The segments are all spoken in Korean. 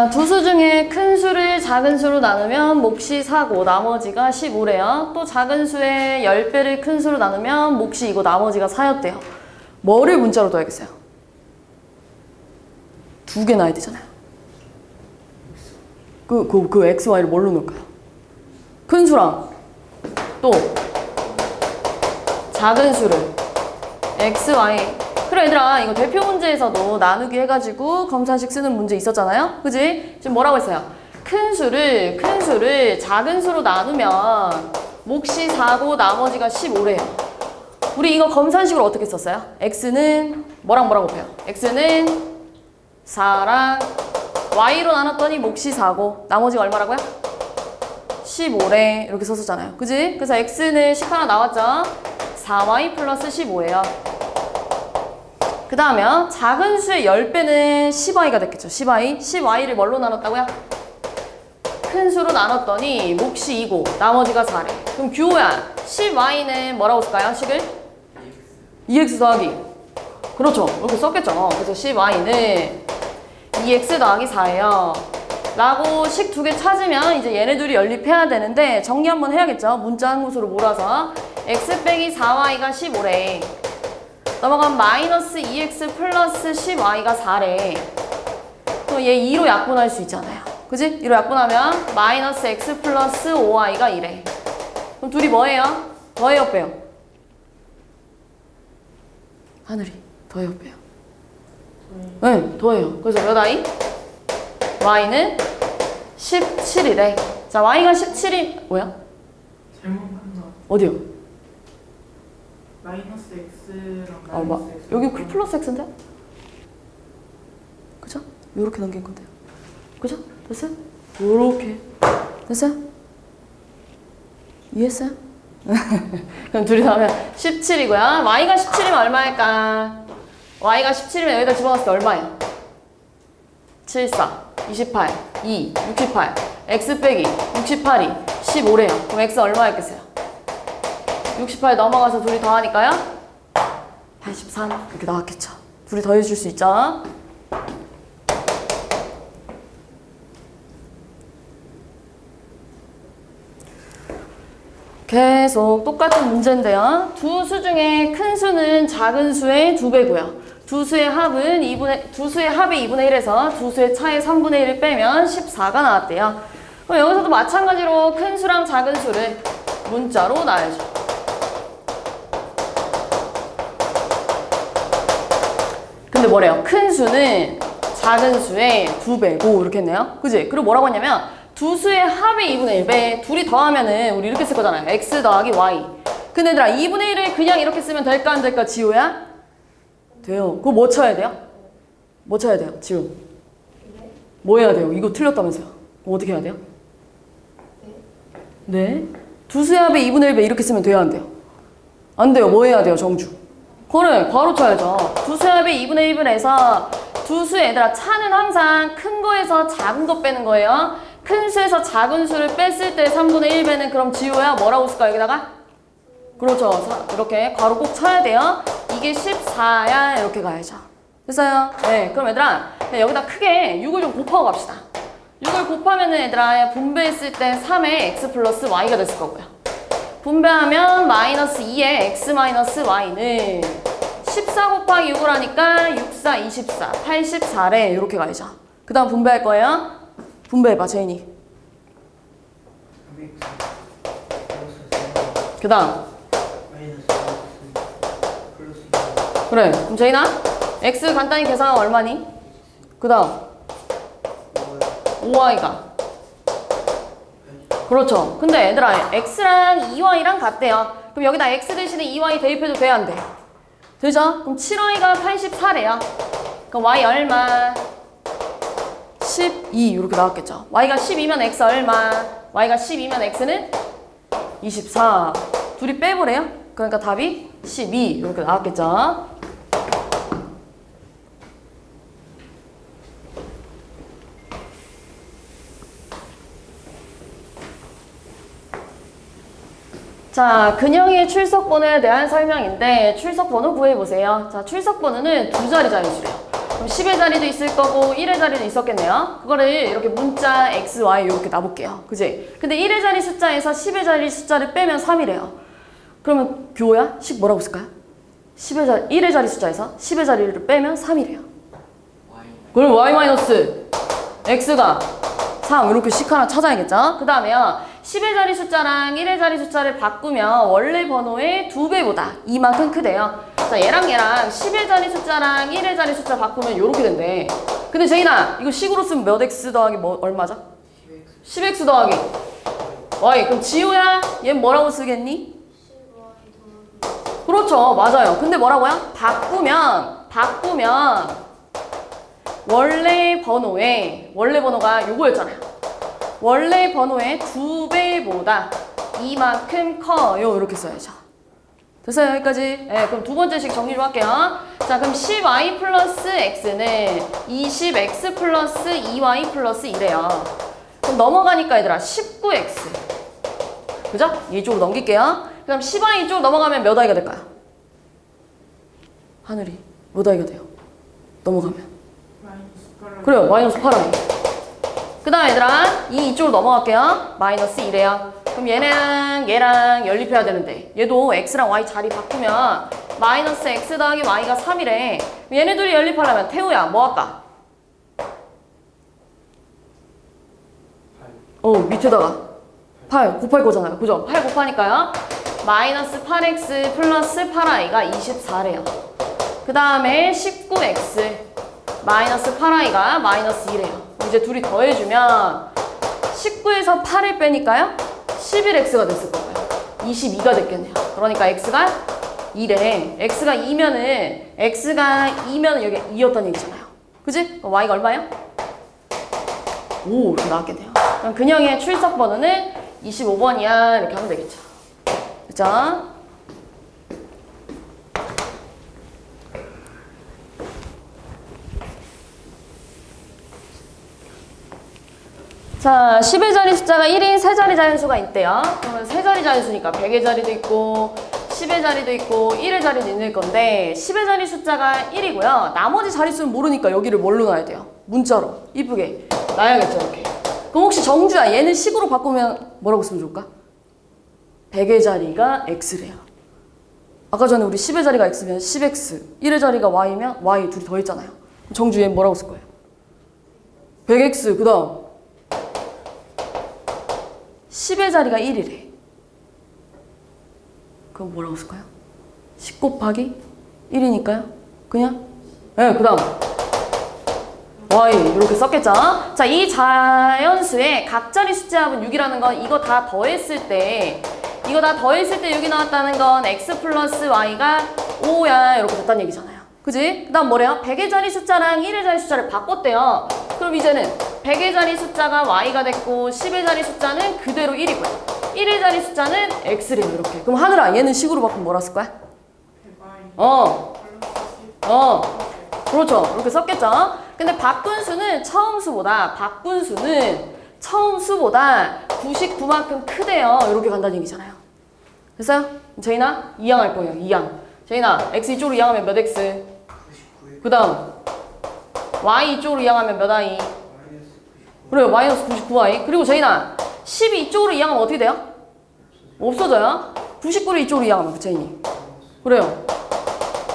자, 두 수 중에 큰 수를 작은 수로 나누면 몫이 4고 나머지가 15래요. 또 작은 수의 10배를 큰 수로 나누면 몫이 2고 나머지가 4였대요. 뭐를 문자로 둬야겠어요? 두 개 놔야 되잖아요. 그 x, y를 뭘로 넣을까요? 큰 수랑 또 작은 수를 x, y. 그래 얘들아, 이거 대표 문제에서도 나누기 해가지고 검사식 쓰는 문제 있었잖아요. 그지? 지금 뭐라고 했어요? 큰 수를 작은 수로 나누면 몫이 4고 나머지가 15래요. 우리 이거 검산식으로 어떻게 썼어요? x는 뭐랑 곱해요? x는 4랑 y로 나눴더니 몫이 4고 나머지가 얼마라고요? 15래. 이렇게 썼었잖아요. 그지? 그래서 x는 10 하나 나왔죠? 4y 플러스 15예요. 그 다음에 작은 수의 10배는 10y가 됐겠죠. 10y. 10y를 뭘로 나눴다고요? 큰 수로 나눴더니 몫이 2고 나머지가 4래. 그럼 규호야, 10y는 뭐라고 쓸까요? 식을? 2x 더하기. 그렇죠. 이렇게 썼겠죠. 그래서 10y는 2x 더하기 4예요. 라고 식 두 개 찾으면 이제 얘네 둘이 연립해야 되는데 정리 한번 해야겠죠. 문자 한 곳으로 몰아서 x 빼기 4y가 15래. 넘어가면 마이너스 2x 플러스 10y가 4래. 또 얘 2로 약분할 수 있잖아요. 그지? 2로 약분하면 마이너스 x 플러스 5y가 2래. 그럼 둘이 뭐예요? 더해요, 빼요? 하늘이 더해요, 빼요? 네, 더해요. 그래서 몇 i? y는 17이래. 자, y가 17이 뭐야? 잘못한 거. 어디요? 마이너스 x랑 마이너스 x. 여기 플러스 x인데? 그죠? 요렇게 넘긴 건데요. 그죠? 됐어요? 요렇게. 됐어요? 이해했어요? 그럼 둘이 다 하면 17이고요. y가 17이면 얼마일까? y가 17이면 여기다 집어넣었을 때 얼마예요? 7, 4, 28, 2, 68. x 빼기 68이 15래요. 그럼 x 얼마였겠어요? 68 넘어가서 둘이 더하니까요? 83 이렇게 나왔겠죠. 둘이 더해줄 수 있죠? 계속 똑같은 문제인데요. 두 수 중에 큰 수는 작은 수의 2배고요. 두 수의 합의 2분의 1에서 두 수의 차의 3분의 1을 빼면 14가 나왔대요. 그럼 여기서도 마찬가지로 큰 수랑 작은 수를 문자로 놔야죠. 근데 뭐래요? 큰 수는 작은 수의 2배고 이렇게 했네요. 그지? 그리고 뭐라고 했냐면 두 수의 합의 2분의 1배. 둘이 더하면은 우리 이렇게 쓸 거잖아요. x 더하기 y. 근데 얘들아 2분의 1을 그냥 이렇게 쓰면 될까 안 될까? 지우야? 돼요. 그거 뭐 쳐야 돼요? 뭐 쳐야 돼요? 지우. 뭐 해야 돼요? 이거 틀렸다면서요. 그럼 어떻게 해야 돼요? 네. 두 수의 합의 2분의 1배 이렇게 쓰면 돼요? 안 돼요? 안 돼요. 뭐 해야 돼요? 정주. 그래. 바로 쳐야죠. 두 수의 합의 2분의 1을 해서 두 수의 얘들아 차는 항상 큰 거에서 작은 거 빼는 거예요. 큰 수에서 작은 수를 뺐을 때 3분의 1배는 그럼 지우야 뭐라고 쓸까 여기다가? 그렇죠. 이렇게 괄호 꼭 쳐야 돼요. 이게 14야 이렇게 가야죠. 됐어요? 네. 그럼 얘들아 여기다 크게 6을 좀 곱하고 갑시다. 6을 곱하면은 얘들아 분배했을 때 3의 x 플러스 y가 됐을 거고요. 분배하면 마이너스 2의 x 마이너스 y는 14 곱하기 6을 하니까 6, 4, 24, 84래 이렇게 가야죠. 그 다음 분배할 거예요. 분배해봐 제인이. 그 다음 그래. 그럼 제인아 x 간단히 계산하면 얼마니? 그 다음 5y가 그렇죠. 근데 얘들아 x랑 2y랑 같대요. 그럼 여기다 x 대신에 2y 대입해도 돼 안 돼? 되죠? 그럼 7y가 84래요. 그럼 y 얼마? 12 이렇게 나왔겠죠. y가 12면 x 얼마? y가 12면 x는 24. 둘이 빼보래요. 그러니까 답이 12 이렇게 나왔겠죠. 자, 근형의 출석번호에 대한 설명인데 출석번호 구해보세요. 자, 출석번호는 두 자리 자리수래요. 그럼 10의 자리도 있을 거고 1의 자리도 있었겠네요. 그거를 이렇게 문자 x, y 이렇게 놔볼게요. 그지? 근데 1의 자리 숫자에서 10의 자리 숫자를 빼면 3이래요. 그러면 교호야? 10 뭐라고 쓸까요? 1의 자리 숫자에서 10의 자리를 빼면 3이래요. 그럼 y-x가 3 이렇게 식 하나 찾아야겠죠? 그 다음에요. 10의 자리 숫자랑 1의 자리 숫자를 바꾸면 원래 번호의 2배보다 이만큼 크대요. 자, 얘랑 10의 자리 숫자랑 1의 자리 숫자 바꾸면 이렇게 된대. 근데 제인아, 이거 식으로 쓰면 몇 x 더하기 얼마죠? 10x 더하기 y. 그럼 지우야, 얘 뭐라고 쓰겠니? 그렇죠, 맞아요. 근데 뭐라고요? 바꾸면 원래 번호가 요거였잖아요. 원래 번호의 2배보다 이만큼 커요. 이렇게 써야죠. 됐어요? 여기까지? 네, 그럼 두 번째 식 정리 좀 할게요. 자, 그럼 10y 플러스 x는 20x 플러스 2y 플러스 1이래요. 그럼 넘어가니까 얘들아 19x. 그죠? 이쪽으로 넘길게요. 그럼 10y 이쪽으로 넘어가면 몇 i가 될까요? 하늘이 몇 i가 돼요? 넘어가면. 그래요. 마이너스 8i. 그 다음 얘들아 이쪽으로 넘어갈게요. 마이너스 2래요. 그럼 얘랑 연립해야 되는데 얘도 x랑 y 자리 바꾸면 마이너스 x 더하기 y가 3이래. 얘네 둘이 연립하려면 태우야 뭐 할까? 밑에다가 8 곱할 거잖아요. 그죠? 8 곱하니까요. 마이너스 8x 플러스 8i가 24래요. 그 다음에 19x 마이너스 8i가 마이너스 2래요. 이제 둘이 더해주면 19에서 8을 빼니까요 11x가 됐을 거고요. 22가 됐겠네요. 그러니까 x가 2래. x가 2면은 여기 2였다는 얘기잖아요. 그지? 그럼 y가 얼마예요? 오, 이렇게 나왔겠네요. 그럼 근형의 출석 번호는 25번이야. 이렇게 하면 되겠죠. 그죠? 자, 10의 자리 숫자가 1인 세 자리 자연수가 있대요. 그러면 세 자리 자연수니까 100의 자리도 있고 10의 자리도 있고 1의 자리도 있는 건데 10의 자리 숫자가 1이고요. 나머지 자릿수는 모르니까 여기를 뭘로 놔야 돼요? 문자로 이쁘게 놔야겠죠. 이렇게. 그럼 혹시 정주야 얘는 식으로 바꾸면 뭐라고 쓰면 좋을까? 100의 자리가 x래요. 아까 전에 우리 10의 자리가 x면 10x 1의 자리가 y면 y 둘이 더했잖아요. 정주 얘는 뭐라고 쓸 거예요? 100x 그 다음 10의 자리가 1이래. 그럼 뭐라고 쓸까요? 10 곱하기 1이니까요. 그냥? 네, 그 다음 y 이렇게 썼겠죠? 자, 이 자연수의 각자리 숫자합은 6이라는 건 이거 다 더했을 때 6이 나왔다는 건 x 플러스 y가 5야 이렇게 됐다는 얘기잖아요. 그지? 그 다음 뭐래요? 100의 자리 숫자랑 1의 자리 숫자를 바꿨대요. 그럼 이제는 100의 자리 숫자가 y가 됐고 10의 자리 숫자는 그대로 1이고요. 1의 자리 숫자는 x래요. 이렇게. 그럼 하늘아 얘는 식으로 바꾸면 뭐라 쓸 거야? 그렇죠. 이렇게 썼겠죠? 근데 바꾼 수는 처음 수보다 99만큼 크대요. 이렇게 간다는 얘기잖아요. 됐어요? 제인아 2항 할 거예요. 2항. 제인아 x 이쪽으로 이항하면 몇 x? 그 다음 y 이쪽으로 이항하면 몇 i? 그래요. 마이너스 99i. 그리고 제인아 10이 이쪽으로 이항하면 어떻게 돼요? 없어져요. 99를 이쪽으로 이항하면 제인이. 그래요.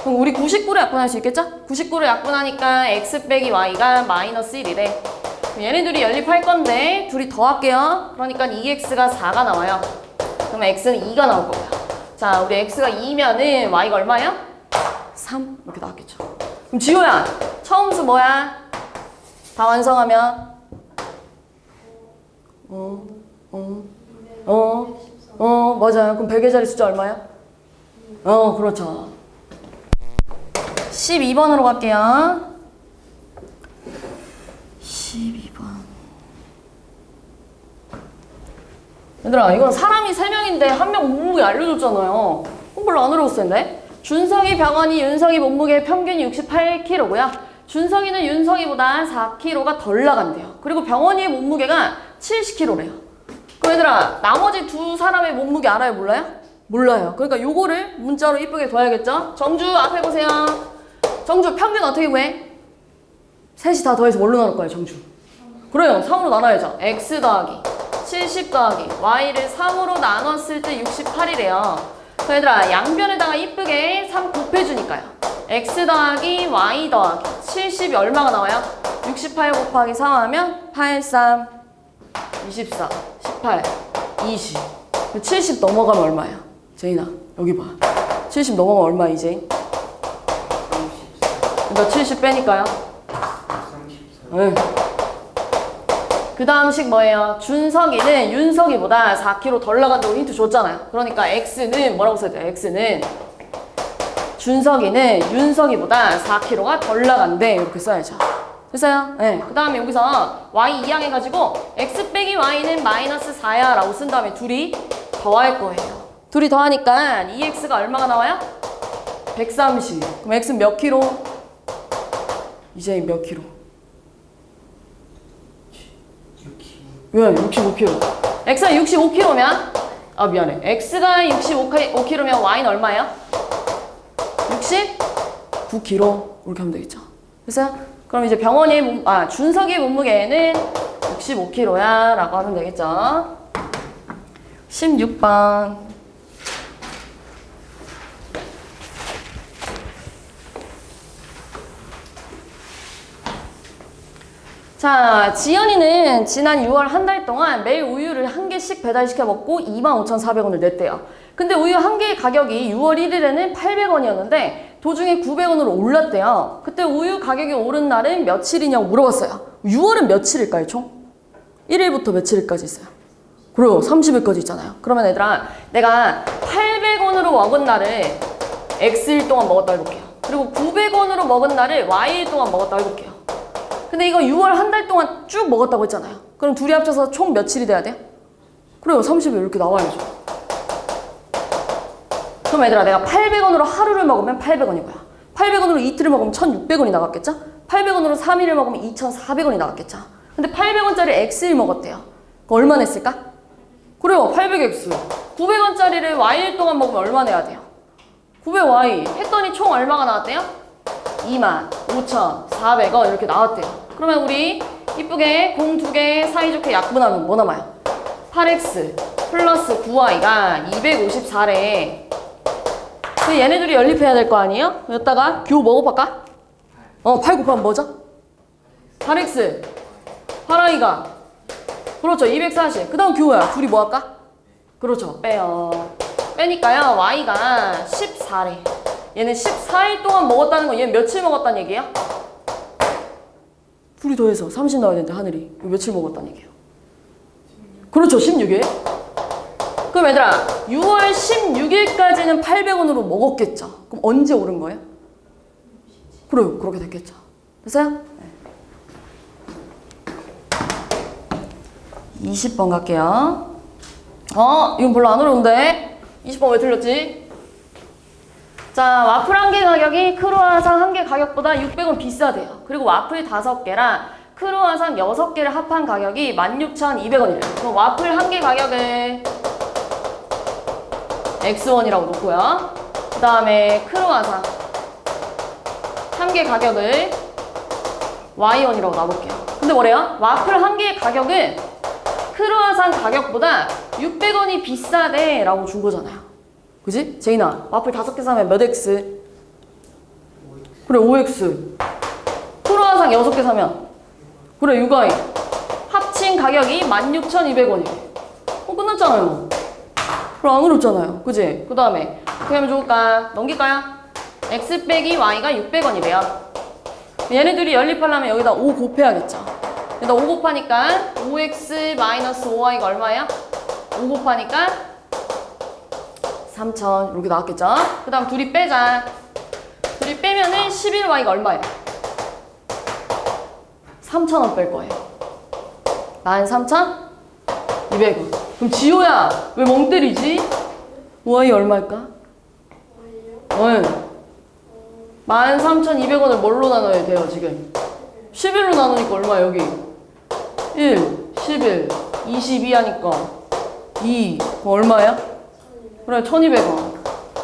그럼 우리 99를 약분할 수 있겠죠? 99를 약분하니까 x 빼기 y가 마이너스 1이래. 얘네들이 연립할 건데 둘이 더할게요. 그러니까 2x가 4가 나와요. 그러면 x는 2가 나올 거고요. 자, 우리 x가 2면은 y가 얼마예요? 3 이렇게 나왔겠죠. 그럼 지호야 처음 수 뭐야? 다 완성하면 맞아요. 그럼 100의 자리 숫자 얼마야? 그렇죠. 12번으로 갈게요. 12번. 얘들아, 이건 사람이 3명인데 한 명 몸무게 알려줬잖아요. 별로 안 어려웠을 텐데. 준석이, 병원이, 윤석이 몸무게 평균이 68kg고요. 준석이는 윤석이보다 4kg가 덜 나간대요. 그리고 병원이의 몸무게가 70kg래요. 그럼 얘들아, 나머지 두 사람의 몸무게 알아요? 몰라요? 몰라요. 그러니까 요거를 문자로 이쁘게 둬야겠죠? 정주 앞에 보세요. 정주 평균 어떻게 구해? 셋이 다 더해서 뭘로 나눌 거예요, 정주? 그래요. 3으로 나눠야죠. x 더하기 70 더하기 y를 3으로 나눴을 때 68이래요. 얘들아, 양변에다가 이쁘게 3 곱해주니까요. x 더하기 y 더하기 70이 얼마가 나와요? 68 곱하기 3 하면 83, 24, 18, 20. 70 넘어가면 얼마야? 제인아, 여기 봐. 70 넘어가면 얼마, 이제? 그러니까 70 빼니까요. 네. 그 다음 식 뭐예요? 준석이는 윤석이보다 4kg 덜 나간다고 힌트 줬잖아요. 그러니까 x는 뭐라고 써야 돼요? x는 준석이는 윤석이보다 4kg가 덜 나간대. 이렇게 써야죠. 됐어요? 네. 그 다음에 여기서 y 이항해가지고 x 빼기 y는 마이너스 4야 라고 쓴 다음에 둘이 더할 거예요. 둘이 더하니까 2x가 얼마가 나와요? 130. 그럼 x는 몇 킬로? 이제 몇 킬로? 왜? 65kg. x가 65kg면 아 미안해. x가 65kg면 y는 얼마예요? 69kg. 이렇게 하면 되겠죠. 됐어요? 그럼 이제 준석의 몸무게는 65kg야 라고 하면 되겠죠. 16번. 자, 지연이는 지난 6월 한 달 동안 매일 우유를 한 개씩 배달시켜 먹고 25,400원을 냈대요. 근데 우유 한 개의 가격이 6월 1일에는 800원이었는데 도중에 900원으로 올랐대요. 그때 우유 가격이 오른 날은 며칠이냐고 물어봤어요. 6월은 며칠일까요, 총? 1일부터 며칠일까지 있어요? 그래요, 30일까지 있잖아요. 그러면 얘들아, 내가 800원으로 먹은 날을 X일 동안 먹었다 해볼게요. 그리고 900원으로 먹은 날을 Y일 동안 먹었다 해볼게요. 근데 이거 6월 한 달 동안 쭉 먹었다고 했잖아요. 그럼 둘이 합쳐서 총 며칠이 돼야 돼요? 그래요, 30일 이렇게 나와야죠. 그럼 얘들아, 내가 800원으로 하루를 먹으면 800원이고요. 800원으로 이틀을 먹으면 1,600원이 나갔겠죠? 800원으로 3일을 먹으면 2,400원이 나갔겠죠? 근데 800원짜리 X일 먹었대요. 그럼 얼마 냈을까? 그래요, 800X. 900원짜리를 Y일 동안 먹으면 얼마 내야 돼요? 900Y 했더니 총 얼마가 나왔대요? 25,400원 이렇게 나왔대요. 그러면 우리 이쁘게 공 두 개 사이좋게 약분하면 뭐 남아요? 8X 플러스 9Y가 254래. 얘네들이 연립해야 될 거 아니에요? 여기다가 교 뭐 곱할까? 8 곱하면 뭐죠? 8X 8Y가 그렇죠, 240. 그 다음 교야. 둘이 뭐 할까? 그렇죠, 빼요. 빼니까요, Y가 14래. 얘는 14일 동안 먹었다는 건 얘는 며칠 먹었다는 얘기예요? 둘이 더해서 30 나와야 되는데 하늘이 이거 며칠 먹었다는 얘기예요? 그렇죠, 16일. 그럼 얘들아, 6월 16일까지는 800원으로 먹었겠죠. 그럼 언제 오른 거예요? 그래요, 그렇게 됐겠죠. 됐어요? 네. 20번 갈게요. 이건 별로 안 어려운데? 20번 왜 틀렸지? 자, 와플 한 개 가격이 크루아상 한 개 가격보다 600원 비싸대요. 그리고 와플 5개랑 크루아상 6개를 합한 가격이 16,200원이래요. 그럼 와플 한 개 가격을 X1이라고 놓고요. 그 다음에 크루아상 한 개 가격을 Y1이라고 놔볼게요. 근데 뭐래요? 와플 한 개의 가격은 크루아상 가격보다 600원이 비싸대 라고 준 거잖아요. 그지? 제인아, 와플 5개 사면 몇 X? 그래, 5X. 크루아상 6개 사면 그래, 6Y. 합친 가격이 16,200원이래. 끝났잖아요. 그럼 안 어렵잖아요. 그지? 그 다음에 어떻게 하면 좋을까? 넘길까요? X 빼기 Y가 600원이래요. 얘네들이 연립하려면 여기다 5 곱해야겠죠. 여기다 5 곱하니까 5X 마이너스 5Y가 얼마예요? 5 곱하니까 3,000 이렇게 나왔겠죠? 그 다음 둘이 빼자. 둘이 빼면은 11Y가 얼마예요? 3,000원 뺄 거예요. 13,200원. 그럼 지호야, 왜 멍 때리지? Y 얼마일까? 네. 13,200원을 뭘로 나눠야 돼요, 지금? 11로 나누니까 얼마 여기? 1, 11, 22 하니까 2, 그럼 얼마야? 그래, 1,200원.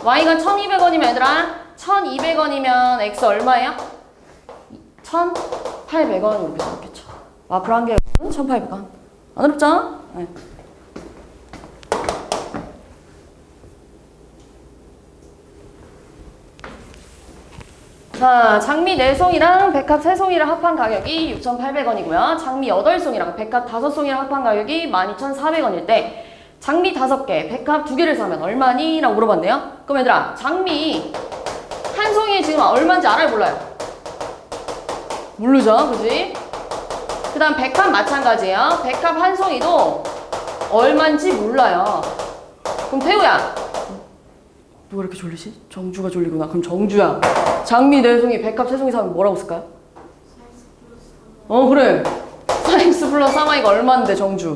Y가 1,200원이면 얘들아, 1,200원이면 X 얼마예요? 1,800원. 800원 이렇게 나왔겠죠. 와플 한 개는 1,800원. 안 어렵죠? 네. 자, 장미 4송이랑 백합 3송이를 합한 가격이 6,800원이고요. 장미 8송이랑 백합 5송이를 합한 가격이 12,400원일 때 장미 5개, 백합 2개를 사면 얼마니? 라고 물어봤네요. 그럼 얘들아, 장미 한 송이 지금 얼마인지 알아요? 몰라요? 모르죠? 그지? 그 다음 백합 마찬가지예요. 백합 한 송이도 얼마인지 몰라요. 그럼 태우야, 누가 이렇게 졸리지? 정주가 졸리구나. 그럼 정주야, 장미 4송이, 백합 3송이 사면 뭐라고 쓸까요? 그래. 4x 플러스 3y가 얼마인데 정주?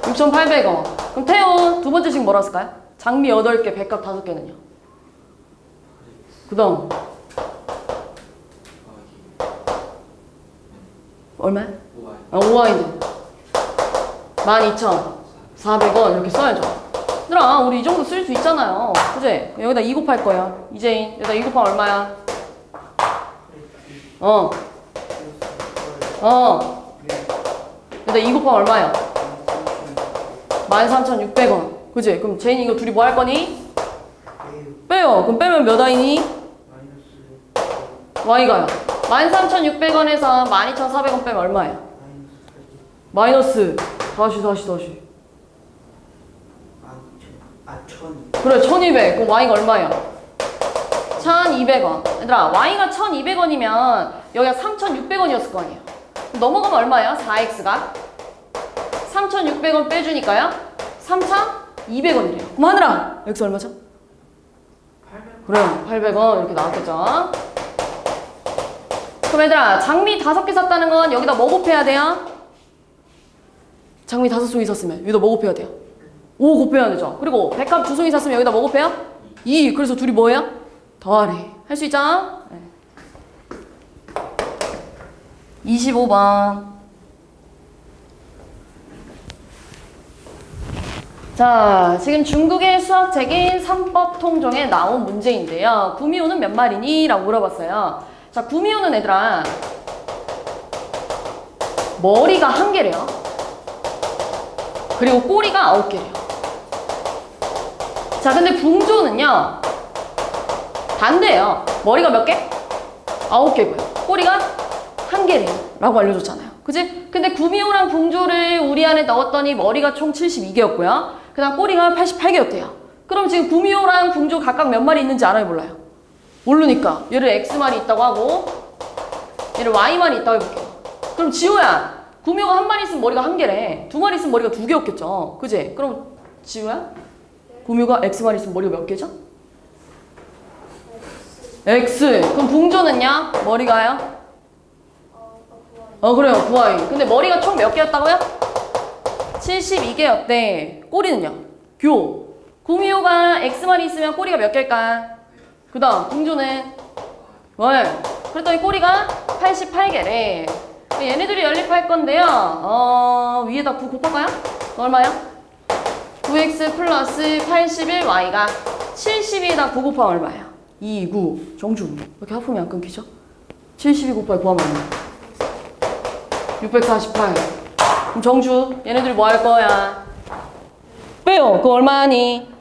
6,800원. 그럼 태우 두 번째식 뭐라고 쓸까요? 장미 8개, 백합 5개는요? 그 다음 얼마야? 5y인데 12,400원 이렇게 써야죠. 얘들아, 우리 이 정도 쓸 수 있잖아요. 그치? 여기다 2 곱할 거야. 이재인, 여기다 2 곱하면 얼마야? 여기다 2 곱하면 얼마야? 13,600원. 그치? 그럼 제인 이거 둘이 뭐 할 거니? 빼요. 그럼 빼면 몇 아이니? y가요. 13,600원에서 12,400원 빼면 얼마야? 마이너스. 다시. 그래, 1,200. 그럼 y가 얼마야? 1,200원. 얘들아, y가 1,200원이면 여기가 3,600원이었을 거 아니에요. 넘어가면 얼마예요? 4x가 3,600원 빼주니까요 3,200원이래요. 그럼 하늘아, x 얼마죠? 800원. 그래, 800원 이렇게 나왔겠죠. 그럼 얘들아, 장미 5개 샀다는 건 여기다 뭐 곱해야 돼요? 장미 5송이 샀으면 여기다 뭐 곱해야 돼요? 5 곱해야 되죠. 그리고 백합 2송이 샀으면 여기다 뭐 곱해요? 2. 그래서 둘이 뭐예요? 더하래. 할 수 있죠? 네. 25번. 자, 지금 중국의 수학책인 3법 통종에 나온 문제인데요. 구미호는 몇 마리니? 라고 물어봤어요. 자, 구미호는 얘들아, 머리가 1개래요. 그리고 꼬리가 9개래요. 자, 근데 붕조는요, 반대예요. 머리가 몇 개? 9개고요. 꼬리가 1개래요. 라고 알려줬잖아요. 그치? 근데 구미호랑 붕조를 우리 안에 넣었더니 머리가 총 72개였고요. 그 다음 꼬리가 88개였대요. 그럼 지금 구미호랑 붕조 각각 몇 마리 있는지 알아요? 몰라요? 모르니까 얘를 X마리 있다고 하고 얘를 Y마리 있다고 해볼게요. 그럼 지호야, 구미호가 1마리 있으면 머리가 1개래. 2마리 있으면 머리가 2개였겠죠. 그치? 그럼 지호야, 구미호가 X마리 있으면 머리가 몇 개죠? X. 그럼 붕조는요? 머리가요? 그래요. 9y. 근데 머리가 총 몇 개였다고요? 72개였대. 꼬리는요? 교. 구미호가 X마리 있으면 꼬리가 몇 개일까? 그 다음 붕조는 월. 그랬더니 꼬리가 88개래. 얘네들이 연립할 건데요. 위에다 9 곱할까요? 얼마야? 9x 플러스 81y가 72에다 9 곱하면 얼마야? 2, 9. 정주. 이렇게 합하면 안 끊기죠? 72 곱하기 9 하면 얼마야? 648. 그럼 정주, 얘네들이 뭐 할 거야? 빼요. 그거 얼마니?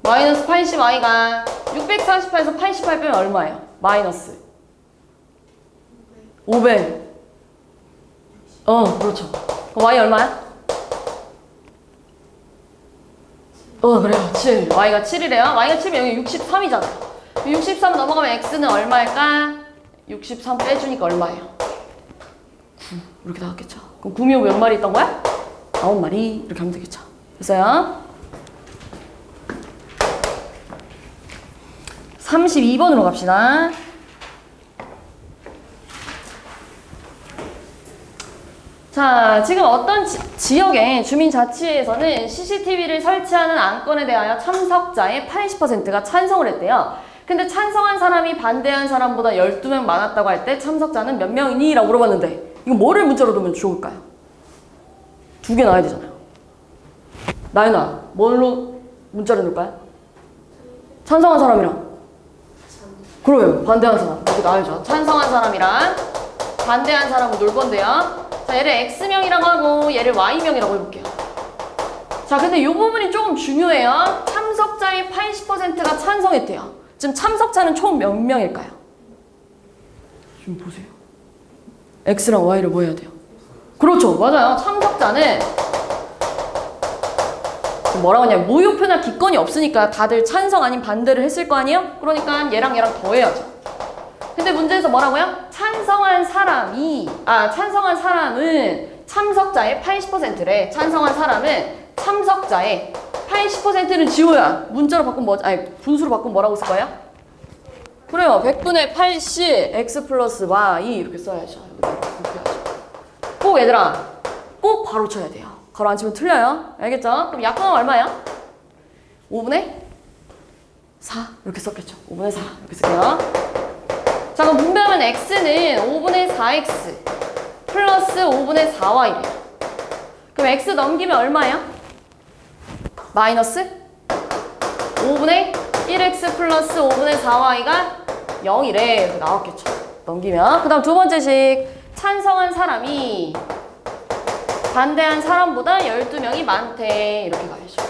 마이너스 80y가 648에서 88 빼면 얼마예요? 마이너스 500. 그렇죠. 그럼 y 얼마야? 그래요. 7. y가 7이래요. y가 7이면 여기 63이잖아. 63 넘어가면 x는 얼마일까? 63 빼주니까 얼마예요? 9. 이렇게 나왔겠죠. 그럼 구미호 몇 마리 있던 거야? 9마리. 이렇게 하면 되겠죠. 됐어요? 32번으로 갑시다. 자, 지금 어떤 지역의 주민자치회에서는 CCTV를 설치하는 안건에 대하여 참석자의 80%가 찬성을 했대요. 근데 찬성한 사람이 반대한 사람보다 12명 많았다고 할 때 참석자는 몇 명이니? 라고 물어봤는데 이거 뭐를 문자로 넣으면 좋을까요? 2개 나와야 되잖아요. 나연아, 뭘로 문자를 넣을까요? 찬성한 사람이랑 그래요. 반대한 사람. 이렇게 나와야죠. 찬성한 사람이랑 반대한 사람은 놀 건데요. 자, 얘를 X명이라고 하고 얘를 Y명이라고 해볼게요. 자, 근데 이 부분이 조금 중요해요. 참석자의 80%가 찬성했대요. 지금 참석자는 총 몇 명일까요? 지금 보세요. X랑 Y를 뭐 해야 돼요? 그렇죠. 맞아요. 참석자는 뭐라고 하냐면 무효표나 기권이 없으니까 다들 찬성 아닌 반대를 했을 거 아니에요? 그러니까 얘랑 더해야죠. 근데 문제에서 뭐라고요? 찬성한 사람은 참석자의 80%래. 찬성한 사람은 참석자의 80%는 지호야. 문자로 바꾸면 분수로 바꾸면 뭐라고 쓸 거예요? 그래요. 100분의 80 x 플러스 y 이렇게 써야죠. 꼭 얘들아, 꼭 바로 쳐야 돼요. 가로 안 치면 틀려요. 알겠죠? 그럼 약분은 얼마예요? 5분의 4 이렇게 썼겠죠. 5분의 4 이렇게 쓸게요. 자, 그럼 분배하면 x는 5분의 4x 플러스 5분의 4y래요. 그럼 x 넘기면 얼마예요? 마이너스 5분의 1x 플러스 5분의 4y가 0이래. 이렇게 나왔겠죠. 넘기면. 그 다음 두 번째 식. 찬성한 사람이 반대한 사람보다 12명이 많대. 이렇게 가야죠.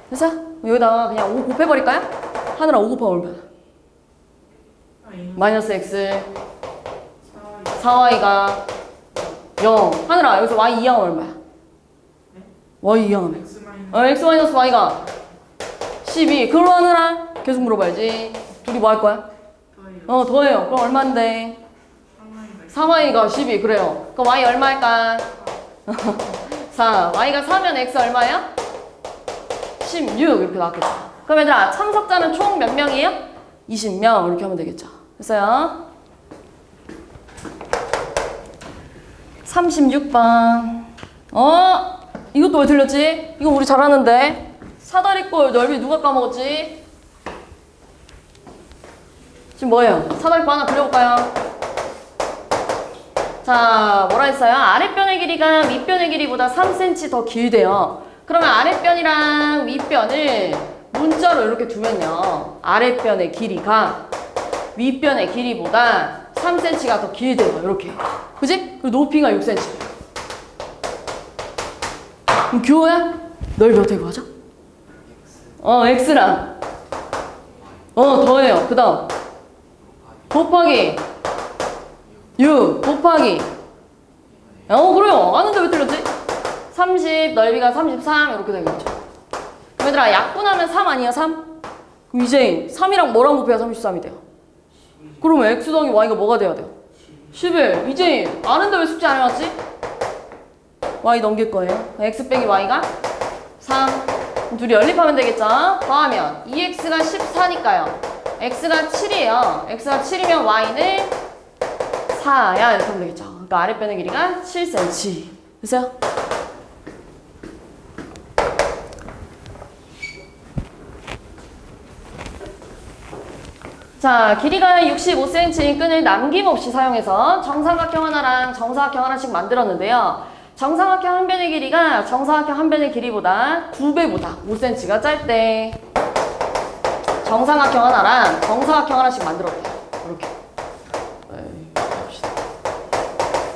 됐어? 여기다가 그냥 5 곱해버릴까요? 하늘아 5 곱하면 얼마야? 마이너스 x 4y가 0. 하늘아 여기서 y 2항은 얼마야? y 2항은 x 마이너스 y가 12. 그걸로 하늘아 계속 물어봐야지. 둘이 뭐 할 거야? 더해요. 그럼 얼마인데? 3y가 12. 그래요. 그럼 y 얼마 할까? 4. y가 4면 x 얼마예요? 16 이렇게 나왔겠죠. 그럼 얘들아 참석자는 총 몇 명이에요? 20명 이렇게 하면 되겠죠. 됐어요? 36번. 이것도 왜 틀렸지? 이거 우리 잘하는데. 사다리꼴 넓이 누가 까먹었지? 지금 뭐예요? 사다리꼴 하나 그려볼까요? 자, 뭐라 했어요? 아랫변의 길이가 윗변의 길이보다 3cm 더 길대요. 그러면 아랫변이랑 윗변을 문자로 이렇게 두면요. 아랫변의 길이가 윗변의 길이보다 3cm가 더 길대요. 이렇게. 그지? 그리고 높이가 6cm. 그럼 규호야? 넓이 어떻게 구하죠? x랑 더해요. 그 다음 곱하기 6 곱하기 그래요. 아는데 왜 틀렸지? 30 넓이가 33 이렇게 되겠죠. 그럼 얘들아 약분하면 3 아니야 3? 그럼 이제 3이랑 뭐랑 곱해야 33이 돼요? 그러면 x 더하기 y가 뭐가 돼야 돼요? 11. 이제 아는데 왜 숙제 안 해왔지? y 넘길 거예요. x 빼기 y가 3. 그럼 둘이 연립하면 되겠죠? 더하면 2x가 14니까요. x가 7이에요. x가 7이면 y는 4야 이렇게 하면 되겠죠. 그러니까 아랫변의 길이가 7cm. 됐어요? 자, 길이가 65cm인 끈을 남김없이 사용해서 정삼각형 하나랑 정사각형 하나씩 만들었는데요. 정사각형 한 변의 길이가 정사각형 한 변의 길이보다 2배보다 5cm가 짧대. 정사각형 하나랑 정사각형 하나씩 만들었대요. 이렇게.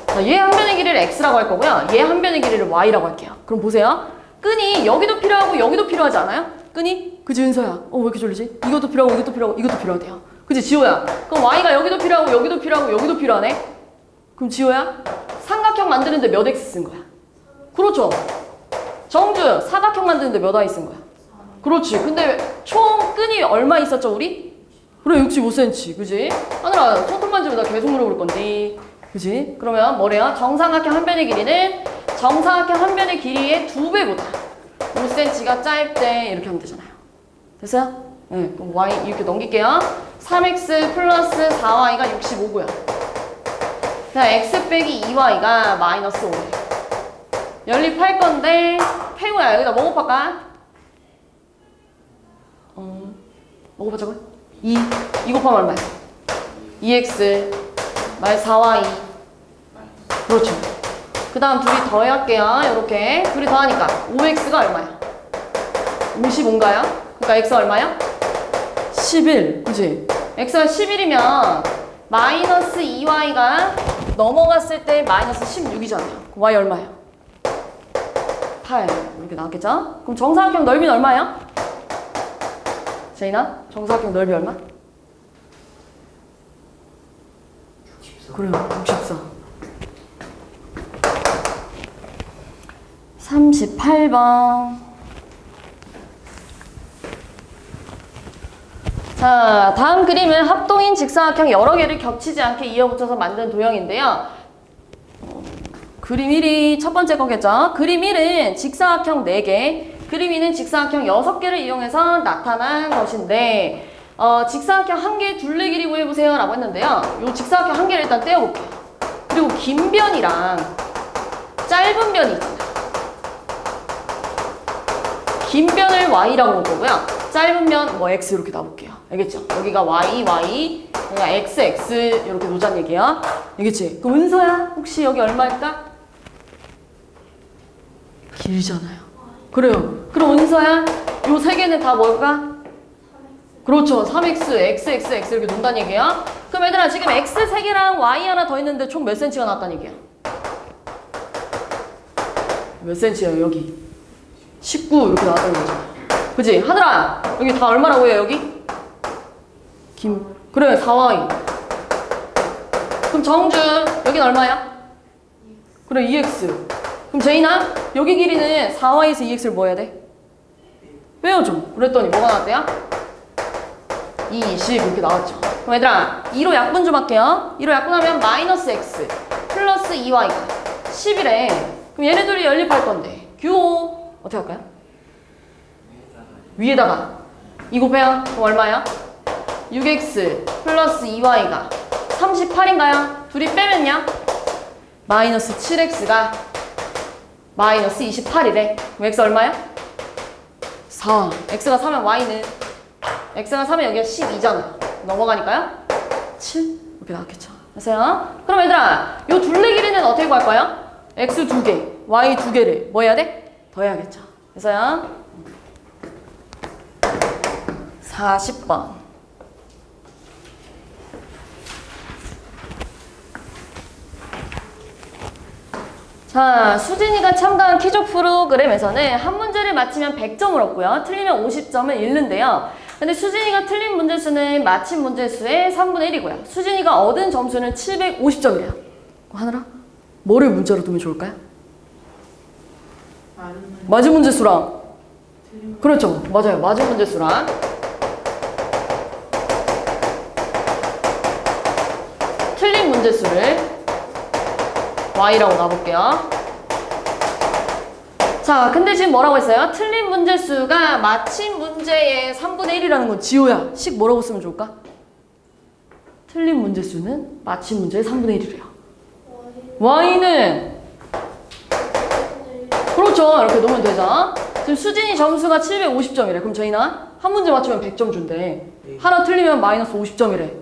자, 얘 한 변의 길이를 x라고 할 거고요. 얘 한 변의 길이를 y라고 할게요. 그럼 보세요. 끈이 여기도 필요하고 여기도 필요하지 않아요? 끈이? 그치 은서야? 왜 이렇게 졸리지? 이것도 필요하고 이것도 필요하고 이것도 필요하대요. 그치 지호야? 그럼 y가 여기도 필요하고 여기도 필요하고 여기도 필요하네? 그럼 지호야? 삼각형 만드는데 몇 x 쓴 거야? 그렇죠. 정주 사각형 만드는데 몇 y 쓴 거야? 그렇지. 근데 총 끈이 얼마 있었죠 우리? 그래 65cm 그지? 하늘아 손톱만 지면 나 계속 물어볼 건데 그지? 그러면 뭐래요? 정삼각형 한 변의 길이는 정사각형 한 변의 길이의 2배보다 5cm가 짧대. 이렇게 하면 되잖아요. 됐어요? 네, 그럼 y 이렇게 넘길게요. 3x 플러스 4y가 65고요. 자, x 빼기 2y가 마이너스 5래. 연립할 건데 태우야 여기다 뭐 곱할까? 뭐 곱하자고요? 2 곱하면 얼마야? 2x 마이너스 4y. 그렇죠. 그 다음 둘이 더할게요. 이렇게 둘이 더하니까 5x가 얼마야? 55인가요? 그러니까 x 얼마야? 11 그치? x가 11이면 마이너스 2y가 넘어갔을 때 마이너스 16이잖아요. y 얼마예요? 8 이렇게 나왔겠죠? 그럼 정사각형 넓이는 얼마예요? 제인아, 정사각형 넓이 얼마? 64. 그래요, 64. 38번. 자, 다음 그림은 합동인 직사각형 여러 개를 겹치지 않게 이어붙여서 만든 도형인데요. 그림 1이 첫 번째 거겠죠. 그림 1은 직사각형 4개, 그림 2는 직사각형 6개를 이용해서 나타난 것인데 직사각형 한 개의 둘레 길이 구해보세요 라고 했는데요. 이 직사각형 한 개를 일단 떼어볼게요. 그리고 긴 변이랑 짧은 변이 있잖아요. 긴 변을 y라고 볼 거고요. 짧은 변 뭐 x 이렇게 놔볼게요. 알겠죠? 여기가 y, 여기가 x, x 이렇게 놓자는 얘기야. 알겠지? 그 은서야 혹시 여기 얼마일까? 길잖아요. 그래요. 그럼 은서야 요 세 개는 다 뭘까? 그렇죠. 3x, x, x, x 이렇게 논다는 얘기야. 그럼 얘들아 지금 x 3개랑 y 하나 더 있는데 총 몇 cm가 나왔다는 얘기야? 몇 cm야 여기? 19 이렇게 나왔다는 거죠. 그치? 하늘아 여기 다 얼마라고 해요 여기? 그래 4y. 그럼 정주 여긴 얼마야? 그래 2x. 그럼 제인아 여기 길이는 4y에서 2x를 뭐 해야 돼? 빼어줘. 그랬더니 뭐가 나왔대요? 2, 20 이렇게 나왔죠. 그럼 얘들아 2로 약분 좀 할게요. 2로 약분하면 마이너스 x 플러스 2y가 10이래. 그럼 얘네 둘이 연립할 건데 규호 어떻게 할까요? 위에다가 2 곱해요. 그럼 얼마야? 6x 플러스 2y가 38인가요? 둘이 빼면요? 마이너스 7x가 마이너스 28이래. 그럼 x 얼마야? 4. x가 4면 y는 x가 4면 여기가 12잖아요. 넘어가니까요? 7 이렇게 나왔겠죠. 됐어요? 그럼 얘들아 요 둘레 길이는 어떻게 구할 거야? x 2개, y 2개를 뭐 해야 돼? 더해야겠죠. 됐어요? 40번. 자, 수진이가 참가한 퀴즈 프로그램에서는 한 문제를 맞히면 100점을 얻고요. 틀리면 50점을 잃는데요. 근데 수진이가 틀린 문제 수는 맞힌 문제 수의 3분의 1이고요. 수진이가 얻은 점수는 750점이래요. 하늘아, 뭐를 문자로 두면 좋을까요? 맞은 문제 수랑. 그렇죠. 맞아요. 맞은 문제 수랑. 틀린 문제 수를 y라고 놔볼게요. 자, 근데 지금 뭐라고 했어요? 틀린 문제 수가 맞힌 문제의 3분의 1이라는 건 지호야. 식 뭐라고 쓰면 좋을까? 틀린 문제 수는 맞힌 문제의 3분의 1이래요. y는 그렇죠. 이렇게 놓으면 되죠. 지금 수진이 점수가 750점이래. 그럼 저희나 한 문제 맞추면 100점 준대. 하나 틀리면 마이너스 50점이래.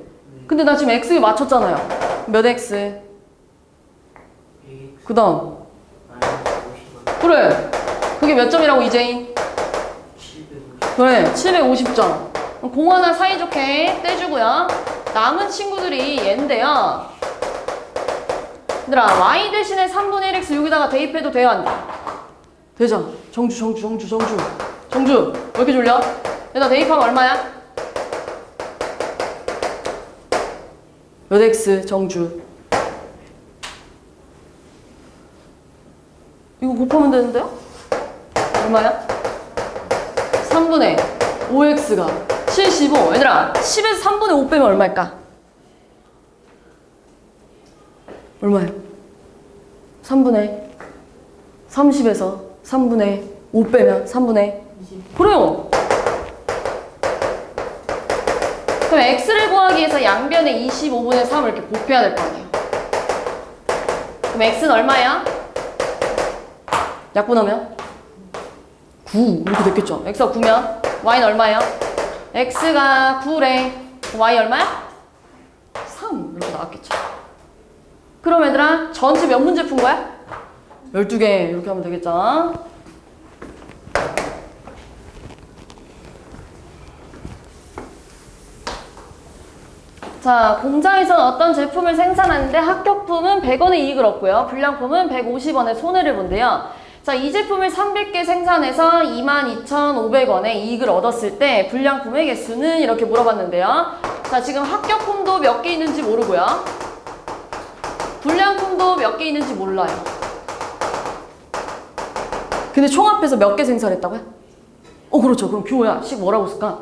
근데 나 지금 x에 맞췄잖아요. 몇 x? 그 다음 그래 그게 몇 점이라고 이재인? 그래 750점. 공 하나 사이좋게 떼주고요. 남은 친구들이 얘인데요. 얘들아 y 대신에 3분의 1x 여기다가 대입해도 돼요 안 돼? 되죠. 정주 왜 이렇게 졸려? 얘들아 대입하면 얼마야? 몇 x 정주 이거 곱하면 되는데요? 얼마야? 3분의 5x가 75. 얘들아 10에서 3분의 5 빼면 얼마일까? 얼마예요? 3분의 30에서 3분의 5 빼면 3분의 20. 그래요. 그럼 x를 구하기 위해서 양변에 25분의 3을 이렇게 곱해야 될 거 아니에요. 그럼 x는 얼마야? 약분하면 9 이렇게 됐겠죠. x가 9면 y는 얼마예요? x가 9래. y 얼마야? 3 이렇게 나왔겠죠. 그럼 얘들아 전체 몇 문제 푼 거야? 12개 이렇게 하면 되겠죠. 자, 공장에서는 어떤 제품을 생산하는데 합격품은 100원의 이익을 얻고요. 불량품은 150원의 손해를 본대요. 자, 이 제품을 300개 생산해서 22,500원의 이익을 얻었을 때 불량품의 개수는 이렇게 물어봤는데요. 자, 지금 합격품도 몇 개 있는지 모르고요. 불량품도 몇 개 있는지 몰라요. 근데 총 합해서 몇 개 생산했다고요? 그렇죠. 그럼 규호야, 식 뭐라고 쓸까?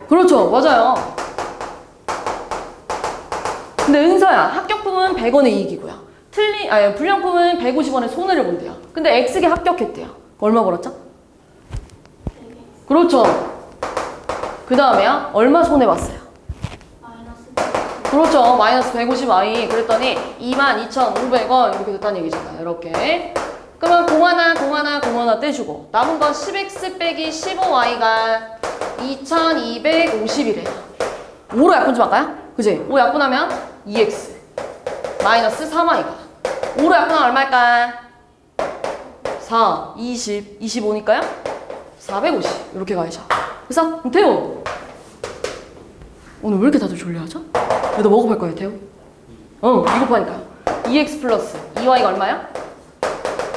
그렇죠. 맞아요. 근데 은서야, 합격품은 100원의 이익이고요. 불량품은 150원의 손해를 본대요. 근데 X개 합격했대요. 얼마 벌었죠? 그렇죠. 그 다음에요. 얼마 손해봤어요? 그렇죠. 마이너스 150i. 그랬더니 22,500원 이렇게 됐다는 얘기잖아요. 이렇게. 그러면 공 하나 떼주고 남은 건 10x 빼기 15y가 2250이래요. 5로 약분 좀 할까요? 그지? 5 약분하면 2x 마이너스 3y가 5로 약분하면 얼마일까? 4, 20, 25니까요? 450 이렇게 가야죠. 그래서 태호 오늘 왜 이렇게 다들 졸려하죠? 너 먹어볼 거예요, 태호? 비겁하니까요. 2x 플러스 2y가 얼마야?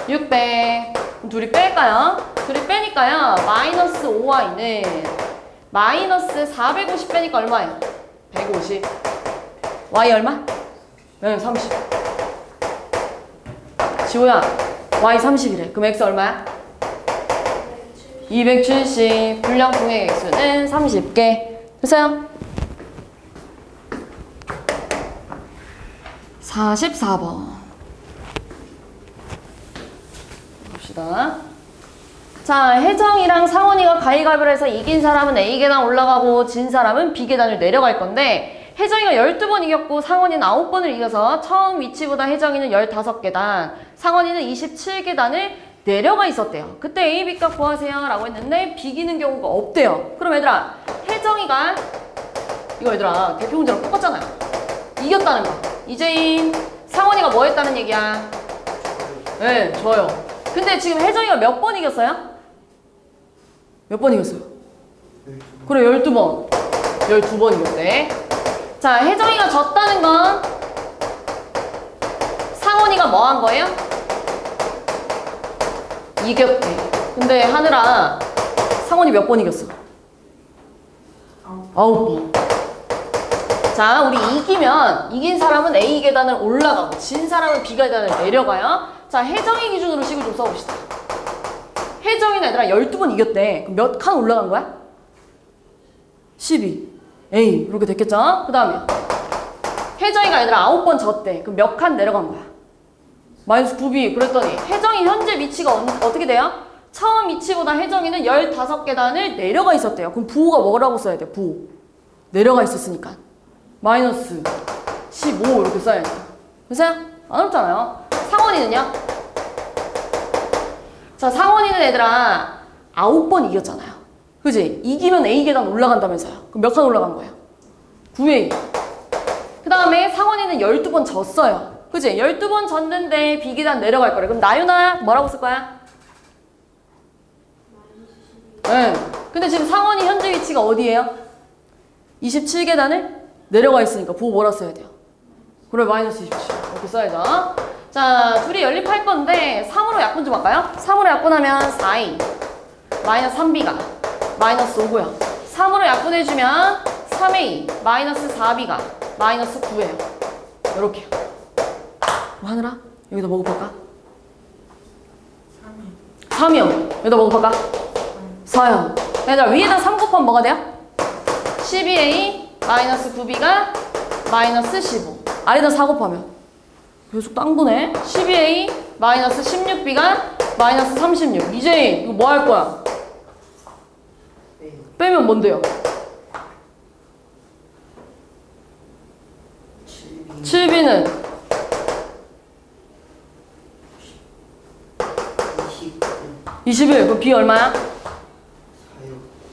600. 둘이 뺄까요? 둘이 빼니까요. 마이너스 5y는 마이너스 450 빼니까 얼마예요? 150. y 얼마? 네, 30. 지호야, y 30이래. 그럼 x 얼마야? 270. 불량품의 x는 30개. 됐어요? 44번. 봅시다. 자, 혜정이랑 상원이가 가위바위보를 해서 이긴 사람은 A계단 올라가고 진 사람은 B계단을 내려갈 건데 혜정이가 12번 이겼고 상원이는 9번을 이겨서 처음 위치보다 혜정이는 15계단, 상원이는 27계단을 내려가 있었대요. 그때 A, B값 구하세요 라고 했는데 비기는 경우가 없대요. 그럼 얘들아, 혜정이가 이거 얘들아 대표 문제랑 똑같잖아요. 이겼다는 거. 이제인 상원이가 뭐 했다는 얘기야? 네, 좋아요. 근데 지금 혜정이가 몇 번 이겼어요? 몇 번 이겼어요? 그래, 12번. 12번 이겼대. 자, 혜정이가 졌다는 건 상원이가 뭐 한 거예요? 이겼대. 근데 하늘아, 상원이 몇 번 이겼어? 9번. 자, 우리 이긴 사람은 A 계단을 올라가고 진 사람은 B 계단을 내려가요. 자, 혜정이 기준으로 식을 좀 써봅시다. 혜정이는 얘들아 12번 이겼대. 그럼 몇 칸 올라간 거야? 12. A 이렇게 됐겠죠? 그 다음에 혜정이가 얘들아 9번 졌대. 그럼 몇 칸 내려간 거야? 마이너스 9B. 그랬더니 혜정이 현재 위치가 어떻게 돼요? 처음 위치보다 혜정이는 15계단을 내려가 있었대요. 그럼 부호가 뭐라고 써야 돼? 부호. 내려가 있었으니까 마이너스 15 이렇게 써야죠. 됐어요? 안 어렵잖아요. 상원이는요? 자, 상원이는 얘들아 9번 이겼잖아요. 그지? 이기면 A 계단 올라간다면서요. 그럼 몇 칸 올라간 거예요? 9A. 그 다음에 상원이는 12번 졌어요. 그지? 12번 졌는데 B 계단 내려갈 거래. 그럼 나윤아 뭐라고 쓸 거야? 네. 근데 지금 상원이 현재 위치가 어디예요? 27계단을 내려가 있으니까 부호 뭐라 써야 돼요? 그래, 마이너스 27 이렇게 써야죠. 자, 둘이 연립할 건데 3으로 약분 좀 할까요? 3으로 약분하면 4A 마이너스 3B가 마이너스 5고요. 3으로 약분해주면 3A 마이너스 4B가 마이너스 9예요. 이렇게요. 뭐 하느라? 여기다 먹어볼까? 3이요. 여기다 먹어볼까? 4요. 얘들아, 위에다 3 곱하면 뭐가 돼요? 12A 마이너스 9B가 마이너스 15. 아래다 4 곱하면 계속 땅보네. 12A 마이너스 16B가 마이너스 36. 이제 이거 뭐 할 거야? 빼면 뭔데요? 7B는 21. 그럼 B 얼마야? 4요.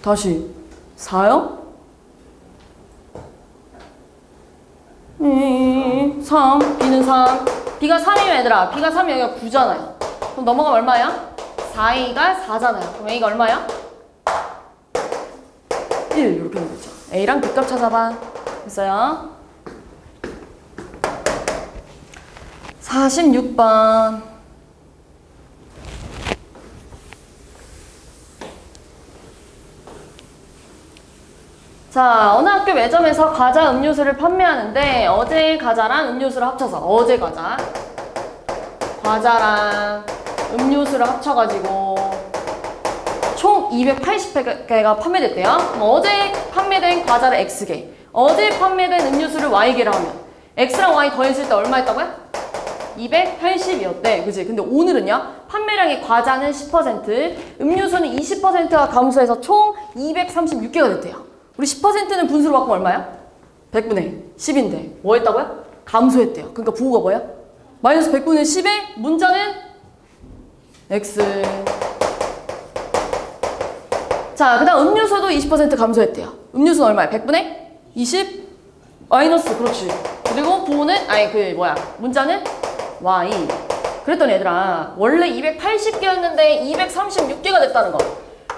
다시 4요? 3. B는 3. B가 3이면 얘들아, B가 3이면 여기가 9잖아요. 그럼 넘어가면 얼마야? 4A가 4잖아요. 그럼 A가 얼마야? 1 이렇게 되는 거죠. A랑 B값 찾아봐. 됐어요? 46번. 자, 어느 학교 매점에서 과자 음료수를 판매하는데 어제 과자랑 음료수를 합쳐서 어제 과자랑 음료수를 합쳐가지고 총 280개가 판매됐대요. 그럼 어제 판매된 과자를 X개, 어제 판매된 음료수를 Y개라 하면 X랑 Y 더했을 때 얼마 했다고요? 280이었대. 그지? 근데 오늘은요, 판매량의 과자는 10%, 음료수는 20%가 감소해서 총 236개가 됐대요. 우리 10%는 분수로 바꾸면 얼마야? 100분의 10인데 뭐 했다고요? 감소했대요. 그러니까 부호가 뭐야? 마이너스 100분의 10의 문자는 X. 자, 그 다음 음료수도 20% 감소했대요. 음료수는 얼마야? 100분의 20 마이너스. 그렇지. 그리고 부호는 문자는 Y. 그랬더니 얘들아, 원래 280개였는데 236개가 됐다는 거.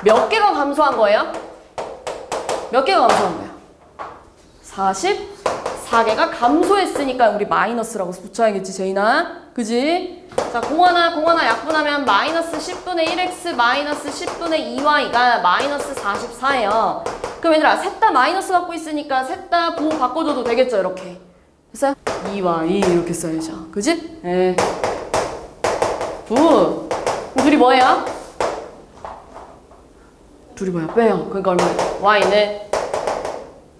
몇 개가 감소한 거예요? 몇 개가 감소한 거야? 44개가 감소했으니까 우리 마이너스라고 붙여야겠지, 제인아. 그지? 자, 공하나 약분하면 마이너스 10분의 1x 마이너스 10분의 2y가 마이너스 44예요. 그럼 얘들아, 셋 다 마이너스 갖고 있으니까 셋 다 부호 바꿔줘도 되겠죠, 이렇게. 됐어요? 2y 이렇게 써야죠. 그지? 네. 부호. 둘이 뭐예요? 둘이 뭐야? 빼요. 그러니까 얼마예요? y는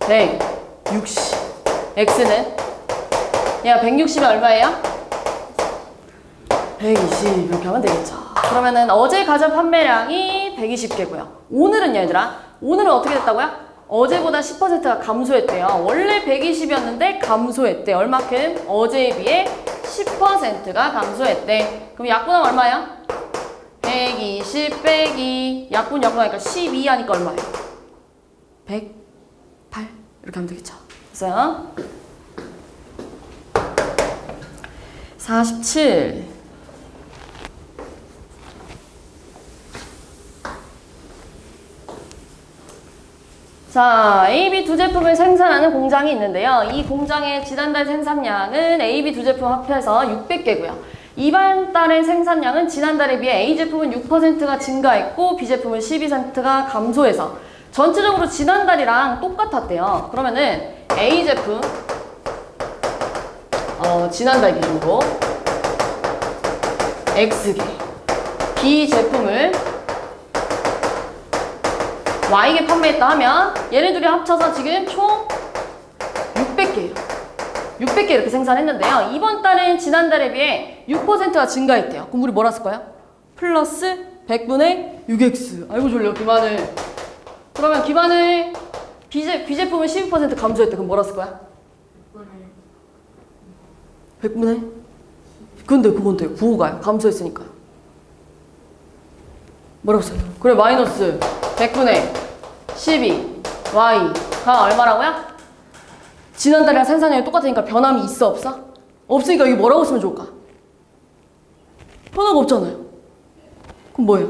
160. x는? 야, 160이 얼마예요? 120. 이렇게 하면 되겠죠. 그러면은 어제 과자 판매량이 120개고요. 오늘은 얘들아, 오늘은 어떻게 됐다고요? 어제보다 10%가 감소했대요. 원래 120이었는데 감소했대. 얼마큼? 어제에 비해 10%가 감소했대. 그럼 약분하면 얼마야? 120 빼기 약분하니까 12 하니까 얼마예요? 108 이렇게 하면 되겠죠. 됐어요? 47. 자, AB 두 제품을 생산하는 공장이 있는데요. 이 공장의 지난달 생산량은 AB 두 제품 합해서 600개고요. 이번 달의 생산량은 지난달에 비해 A 제품은 6%가 증가했고 B 제품은 12%가 감소해서 전체적으로 지난달이랑 똑같았대요. 그러면은 A 제품 지난달 기준으로 X개, B 제품을 Y개 판매했다 하면 얘네들이 합쳐서 지금 총 600개예요. 600개 이렇게 생산했는데요. 이번 달은 지난달에 비해 6%가 증가했대요. 그럼 우리 뭐라 쓸 거야? 플러스 100분의 6x. 아이고 졸려, 기반을. 그러면 기반을 B제품은 12% 감소했대. 그럼 뭐라 쓸 거야? 100분의? 근데 그건 돼요. 부호가요. 감소했으니까. 뭐라고 써요? 그래, 마이너스 100분의 12 y가 얼마라고요? 지난달이랑 생산량이 똑같으니까 변함이 있어, 없어? 없으니까 이게 뭐라고 쓰면 좋을까? 변화가 없잖아요. 그럼 뭐예요?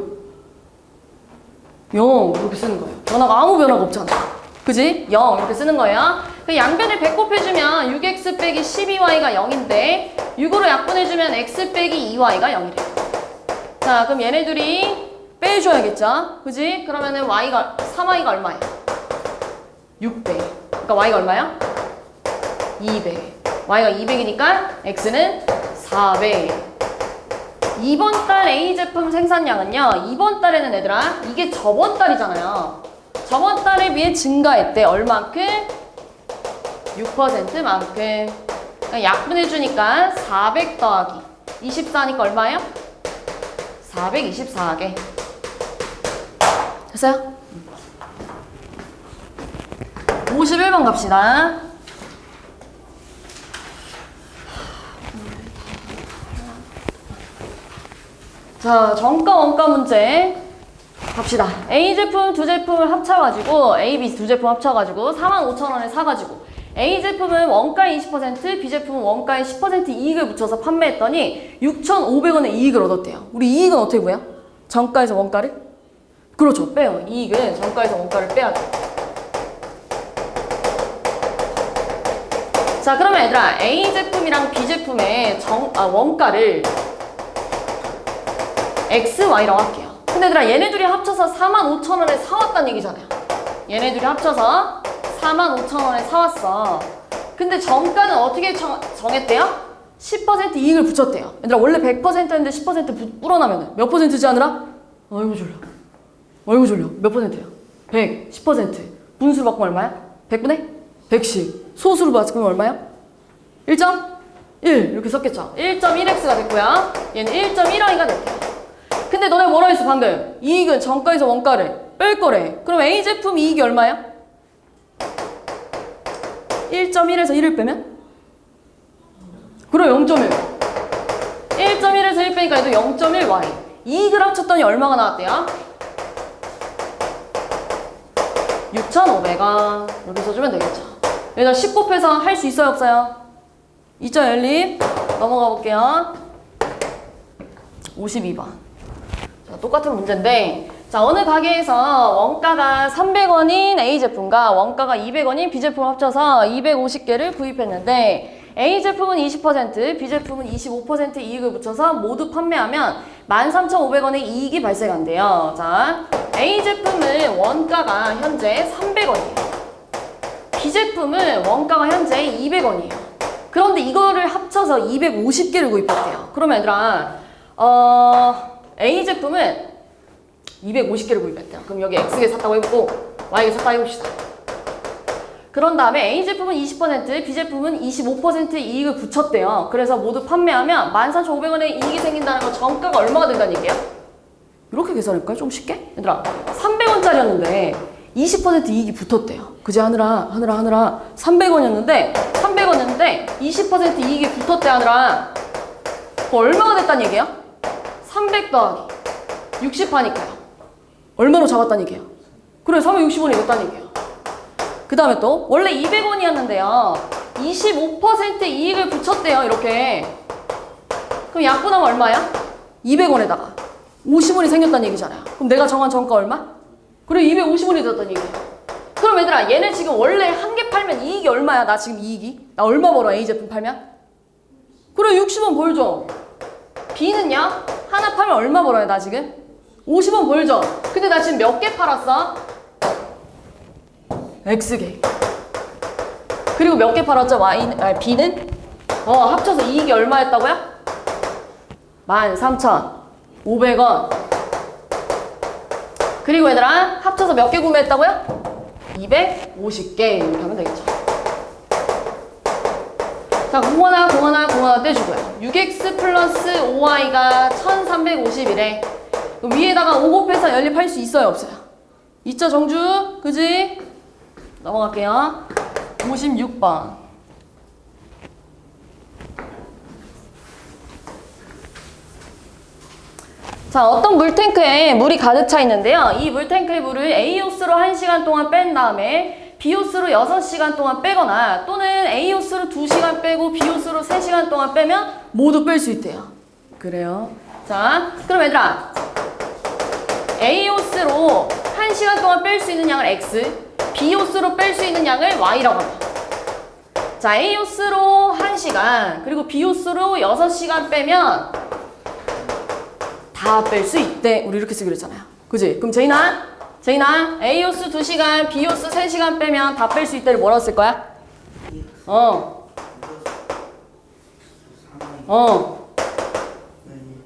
0 이렇게 쓰는 거예요. 변화가 아무 변화가 없잖아. 그지? 0 이렇게 쓰는 거예요. 그 양변을 배곱해주면 6x 빼기 12y가 0인데 6으로 약분해주면 x 빼기 2y가 0이래요. 자, 그럼 얘네들이 빼줘야겠죠? 그지? 그러면은 3y가 얼마예요? 600. 그러니까 y가 얼마야? 200. y가 200이니까 x는 400. 이번 달 A 제품 생산량은요, 이번 달에는 얘들아, 이게 저번 달이잖아요. 저번 달에 비해 증가했대. 얼만큼? 6%만큼. 그러니까 약분해주니까 400 더하기 24니까 얼마예요? 424개. 됐어요? 51번 갑시다. 자, 정가 원가 문제 갑시다. A 제품 두 제품을 합쳐가지고 A, B 두 제품 합쳐가지고 45,000원에 사가지고 A 제품은 원가의 20%, B 제품은 원가의 10% 이익을 붙여서 판매했더니 6,500원의 이익을 얻었대요. 우리 이익은 어떻게 구해요? 정가에서 원가를? 그렇죠. 빼요. 이익은 정가에서 원가를 빼야 돼. 자, 그러면 얘들아, A 제품이랑 B 제품의 원가를 XY라고 할게요. 근데 얘들아, 얘네 둘이 합쳐서 45,000원에 사왔다는 얘기잖아요. 얘네 둘이 합쳐서 45,000원에 사왔어. 근데 정가는 어떻게 정했대요? 10% 이익을 붙였대요. 얘들아, 원래 100%였는데 10% 불어나면 몇 퍼센트지 하느라? 아이고 졸려. 아이고 졸려. 몇 퍼센트야? 100, 10%. 분수로 바꾸면 얼마야? 100분의 110. 소수로 바꾸면 얼마야? 1.1 이렇게 썼겠죠. 1.1x가 됐고요. 얘는 1.1y가 됐대요. 근데 너네 뭐라 했어 방금? 이익은 정가에서 원가를 뺄 거래. 그럼 A 제품 이익이 얼마야? 1.1에서 1을 빼면? 그럼 0.1. 1.1에서 1 빼니까 얘도 0.1y. 이익을 합쳤더니 얼마가 나왔대요? 6,500원. 이렇게 써주면 되겠죠. 얘들아 10 곱해서 할 수 있어요 없어요? 2.12 넘어가 볼게요. 52번. 자, 똑같은 문제인데, 자, 어느 가게에서 원가가 300원인 A 제품과 원가가 200원인 B 제품을 합쳐서 250개를 구입했는데, A 제품은 20%, B 제품은 25% 이익을 붙여서 모두 판매하면 13,500원의 이익이 발생한대요. 자, A 제품은 원가가 현재 300원이에요. B 제품은 원가가 현재 200원이에요. 그런데 이거를 합쳐서 250개를 구입했대요. 그러면 얘들아, A 제품은 250개를 구입했대요. 그럼 여기 X개 샀다고 해보고 Y개 샀다고 해봅시다. 그런 다음에 A 제품은 20%, B 제품은 25% 이익을 붙였대요. 그래서 모두 판매하면 13,500원의 이익이 생긴다는 거 정가가 얼마가 된다는 얘기예요? 이렇게 계산할까요? 좀 쉽게? 얘들아, 300원짜리였는데 20% 이익이 붙었대요. 그제 하느라 300원이었는데 20% 이익이 붙었대 하느라 그거 얼마가 됐다는 얘기예요? 300 더하기 60 하니까요. 얼마로 잡았다는 얘기예요? 그래, 360원이 됐다는 얘기예요. 그 다음에 또 원래 200원이었는데요 25% 이익을 붙였대요. 이렇게. 그럼 약분하면 얼마야? 200원에다가 50원이 생겼다는 얘기잖아요. 그럼 내가 정한 정가 얼마? 그래, 250원이 됐다는 얘기예요. 그럼 얘들아, 얘네 지금 원래 한 개 팔면 이익이 얼마야? 나 지금 이익이? 나 얼마 벌어? A 제품 팔면? 그래, 60원 벌죠. B는요? 하나 팔면 얼마 벌어요? 나 지금? 50원 벌죠. 근데 나 지금 몇 개 팔았어? X개. 그리고 몇 개 팔았죠? B는? 합쳐서 이익이 얼마였다고요? 13,500원. 그리고 얘들아, 합쳐서 몇 개 구매했다고요? 250개. 이렇게 하면 되겠죠. 자, 공원아 떼주고요. 6x 플러스 5y가 1350이래. 위에다가 5 곱해서 연립할 수 있어요 없어요? 있죠 정주? 그지? 넘어갈게요. 56번. 자, 어떤 물탱크에 물이 가득 차 있는데요. 이 물탱크의 물을 A호스로 1시간 동안 뺀 다음에 B호스로 6시간 동안 빼거나 또는 A호스로 2시간 빼고 B호스로 3시간 동안 빼면 모두 뺄 수 있대요. 그래요. 자, 그럼 얘들아, A호스로 1시간 동안 뺄 수 있는 양을 X, B호스로 뺄 수 있는 양을 Y라고 합니다. 자, A호스로 1시간, 그리고 B호스로 6시간 빼면 다 뺄 수 있대. 우리 이렇게 쓰기로 했잖아요. 그지? 그럼 제인아, A호스 2시간, B호스 3시간 빼면 다 뺄 수 있대를 뭐라고 쓸 거야?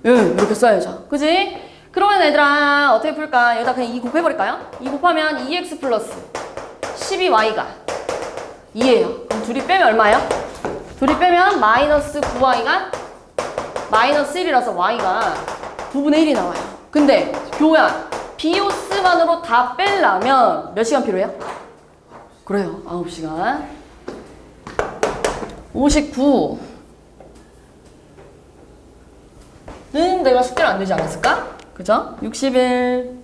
이렇게 써야죠. 그지? 그러면 얘들아, 어떻게 풀까? 여기다 그냥 2 곱해버릴까요? 2 곱하면 2x 플러스 12y가 2예요. 그럼 둘이 빼면 얼마예요? 둘이 빼면 마이너스 9y가 마이너스 1이라서 y가 9분의 1이 나와요. 근데 교야, B호스만으로 다 빼려면 몇 시간 필요해요? 그래요, 9시간. 59는 내가 숙제를 안 되지 않았을까? 그죠? 61.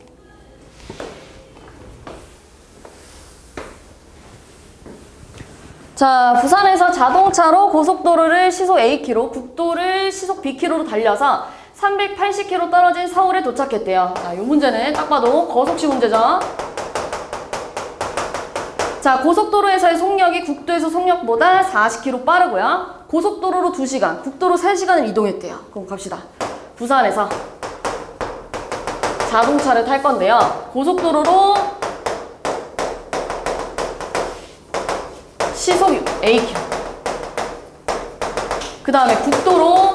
자, 부산에서 자동차로 고속도로를 시속 Akm, 국도를 시속 Bkm로 달려서 380km 떨어진 서울에 도착했대요. 자, 이 문제는 딱 봐도 거속시 문제죠. 자, 고속도로에서의 속력이 국도에서 속력보다 40km 빠르고요. 고속도로로 2시간, 국도로 3시간을 이동했대요. 그럼 갑시다. 부산에서 자동차를 탈 건데요. 고속도로로 시속 Akm. 그 다음에 국도로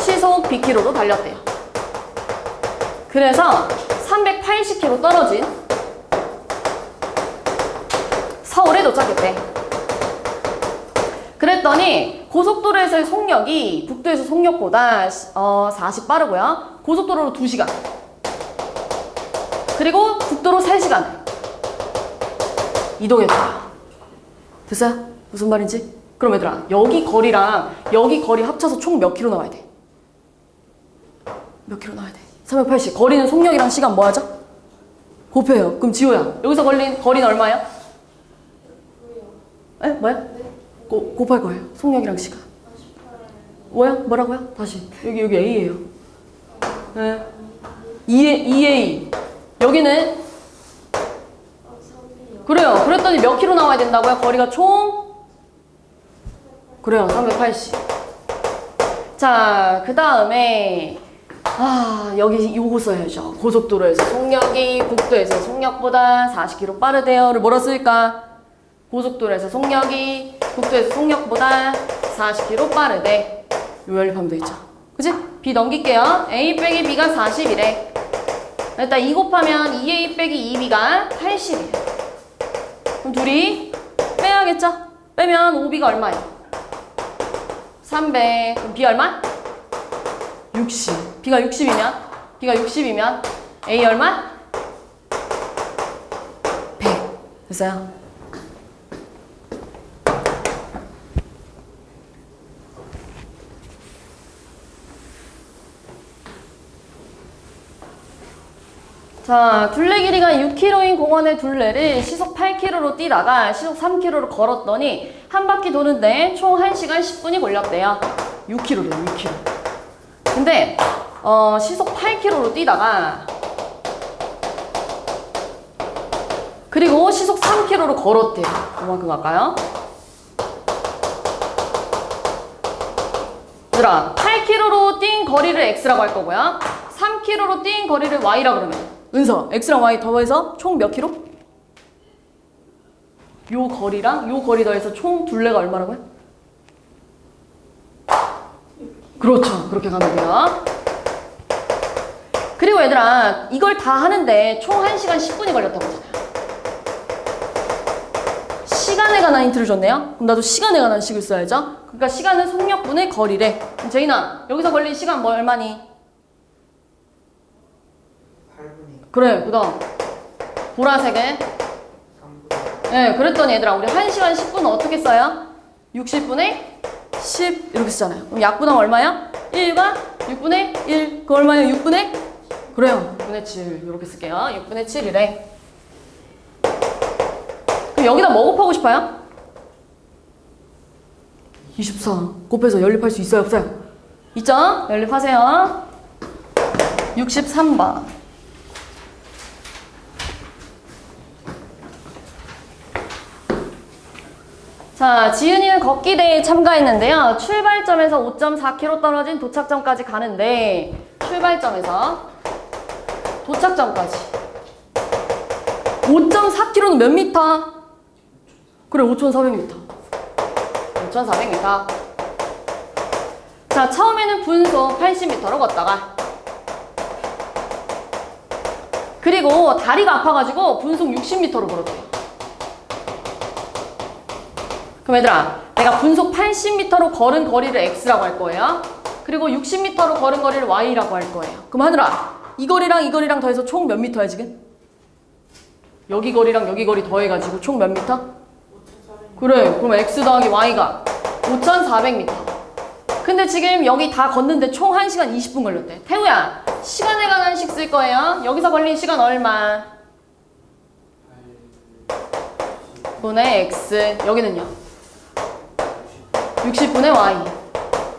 시속 Bkm로 달렸대요. 그래서 380km 떨어진 서울에 도착했대. 그랬더니 고속도로에서의 속력이 국도에서 속력보다 40 빠르고요. 고속도로로 2시간. 그리고 국도로 3시간 이동했다. 됐어요? 무슨 말인지? 그럼 얘들아, 여기 거리랑 여기 거리 합쳐서 총 몇 킬로 나와야 돼? 몇 킬로 나와야 돼? 380. 거리는 속력이랑 시간 뭐 하죠? 곱해요. 그럼 지호야, 여기서 걸린 거리는 얼마야? 에? 뭐야? 곱할 거예요. 속력이랑 시간. 뭐라고요? 다시. 여기 A예요. 네. 2A. 여기는? 그래요. 그랬더니 몇 킬로 나와야 된다고요? 거리가 총? 그래요. 380. 자, 그 다음에 여기 요거 써야죠. 고속도로에서 속력이 국도에서 속력보다 40km 빠르대요를 뭐라 쓸까? 고속도로에서 속력이 국도에서 속력보다 40km 빠르대. 요 연립하면 되겠죠. 그치? B 넘길게요. A 빼기 B가 40이래. 일단 2 곱하면 2A 빼기 2B가 80이래. 그럼 둘이 빼야겠죠? 빼면 5B가 얼마예요? 300. 그럼 B 얼마? 60. B가 60이면 A 얼마? 100. 됐어요? 자, 둘레 길이가 6km인 공원의 둘레를 시속 8km로 뛰다가 시속 3km로 걸었더니 한 바퀴 도는데 총 1시간 10분이 걸렸대요. 6km래요, 6km. 근데 시속 8km로 뛰다가 그리고 시속 3km로 걸었대요. 그만큼 갈까요? 얘들아, 8km로 뛴 거리를 X라고 할 거고요. 3km로 뛴 거리를 Y라고 그러면 은서, X랑 Y 더해서 총 몇 킬로? 요 거리랑 요 거리 더해서 총 둘레가 얼마라고요? 그렇죠. 그렇게 가면 돼요. 그리고 얘들아, 이걸 다 하는데 총 1시간 10분이 걸렸다고 하잖아요. 시간에 관한 힌트를 줬네요. 그럼 나도 시간에 관한 식을 써야죠. 그러니까 시간은 속력분의 거리래. 그럼 제인아, 여기서 걸린 시간 뭐 얼마니? 8분의 그래, 그 다음 보라색에 3분의 네, 그랬더니 얘들아, 우리 1시간 10분은 어떻게 써요? 60분의 10 이렇게 쓰잖아요. 그럼 약분하면 얼마야? 1과 6분의 1. 그 얼마예요? 6분의? 그래요. 6분의 7 이렇게 쓸게요. 6분의 7이래. 그럼 여기다 뭐 곱하고 싶어요? 24 곱해서 연립할 수 있어요? 없어요? 있죠? 연립하세요. 63번. 자, 지은이는 걷기 대회에 참가했는데요. 출발점에서 5.4km 떨어진 도착점까지 가는데 출발점에서 도착점까지 5.4km는 몇 미터? 그래, 5,400m. 5,400m. 자, 처음에는 분속 80m로 걷다가 그리고 다리가 아파가지고 분속 60m로 걸었대요. 그럼 얘들아, 내가 분속 80m로 걸은 거리를 X라고 할 거예요. 그리고 60m로 걸은 거리를 Y라고 할 거예요. 그럼 하늘아, 이 거리랑 더해서 총 몇 미터야 지금? 여기 거리랑 여기 거리 더해가지고 총 몇 미터? 5,400m. 그래, 그럼 X 더하기 Y가 5,400m. 근데 지금 여기 다 걷는데 총 1시간 20분 걸렸대. 태우야, 시간에 관한 식 쓸 거예요. 여기서 걸린 시간 얼마? 분의 X. 여기는요? 60분의 Y.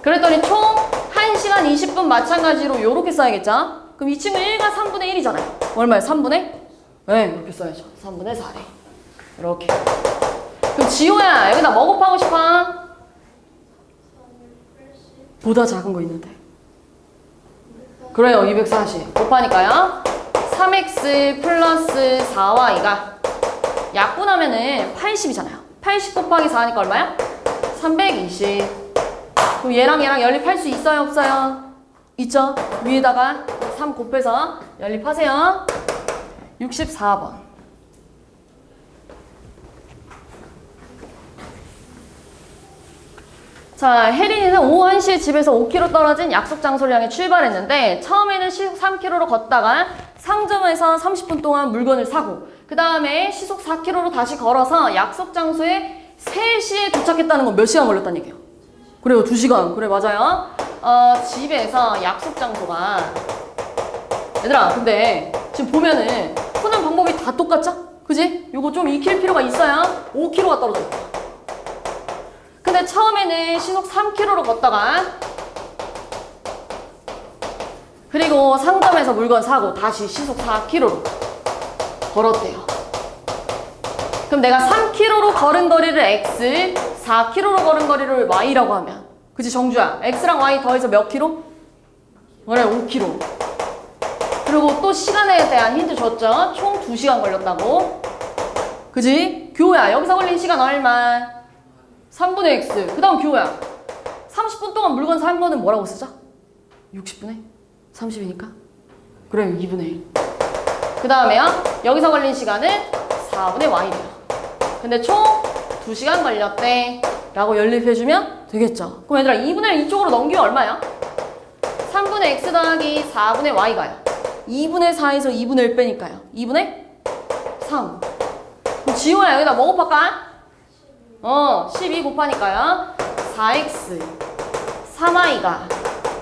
그랬더니 총 1시간 20분 마찬가지로 요렇게 써야겠죠? 그럼 이 친구 1과 3분의 1이잖아요. 얼마예요? 3분의? 네, 이렇게 써야죠. 3분의 4래. 이렇게. 그럼 지호야, 여기다 뭐 곱하고 싶어? 보다 작은 거 있는데. 그래요, 240. 곱하니까요. 3x 플러스 4y가 약분하면은 80이잖아요. 80 곱하기 4니까 얼마야? 320. 그럼 얘랑 연립할 수 있어요, 없어요? 있죠? 위에다가 3 곱해서 연립하세요. 64번. 자, 혜린이는 오후 1시에 집에서 5km 떨어진 약속 장소를 향해 출발했는데 처음에는 시속 3km로 걷다가 상점에서 30분 동안 물건을 사고 그 다음에 시속 4km로 다시 걸어서 약속 장소에 3시에 도착했다는 건 몇 시간 걸렸다는 얘기예요? 그래요, 2시간. 그래, 맞아요. 집에서 약속 장소가 얘들아, 근데 지금 보면은 푸는 방법이 다 똑같죠? 그지? 요거 좀 익힐 필요가 있어요. 5km가 떨어져 있다. 근데 처음에는 시속 3km로 걷다가 그리고 상점에서 물건 사고 다시 시속 4km로 걸었대요. 그럼 내가 3km로 걸은 거리를 x, 4km로 걸은 거리를 y라고 하면 그치 정주야? x랑 y 더해서 몇 킬로? 그래 5km. 그리고 또 시간에 대한 힌트 줬죠? 총 2시간 걸렸다고. 그지? 교우야 여기서 걸린 시간 얼마? 3분의 x. 그 다음 교우야 30분 동안 물건 산 거는 뭐라고 쓰죠? 60분의 30이니까 그래 2분의 1. 그 다음에요 여기서 걸린 시간은 4분의 y래요. 근데 총 2시간 걸렸대 라고 연립해주면 되겠죠. 그럼 얘들아 2분의 1 이쪽으로 넘기면 얼마야? 3분의 x 더하기 4분의 y가요 2분의 4에서 2분의 1 빼니까요 2분의 3. 그럼 지호야 여기다 뭐 곱할까? 12 곱하니까요 4x 3y가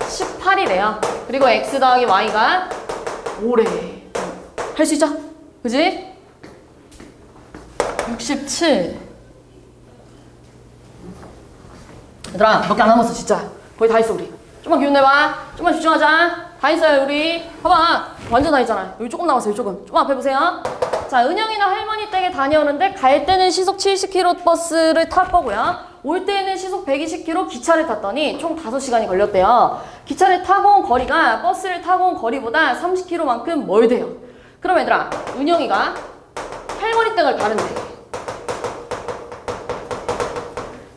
18이래요. 그리고 x 더하기 y가 5래. 할 수 있죠? 그지? 67. 얘들아 몇 개 안 남았어 진짜. 거의 다 했어 우리. 좀만 기운 내봐. 좀만 집중하자. 다 했어요 우리. 봐봐 완전 다 했잖아. 여기 조금 남았어요 조금. 좀 앞에 보세요. 자, 은영이나 할머니 댁에 다녀오는데 갈 때는 시속 70km 버스를 탈 거고요. 올 때는 시속 120km 기차를 탔더니 총 5시간이 걸렸대요. 기차를 타고 온 거리가 버스를 타고 온 거리보다 30km만큼 멀대요. 그럼 얘들아, 은영이가 할머니 댁을 가는데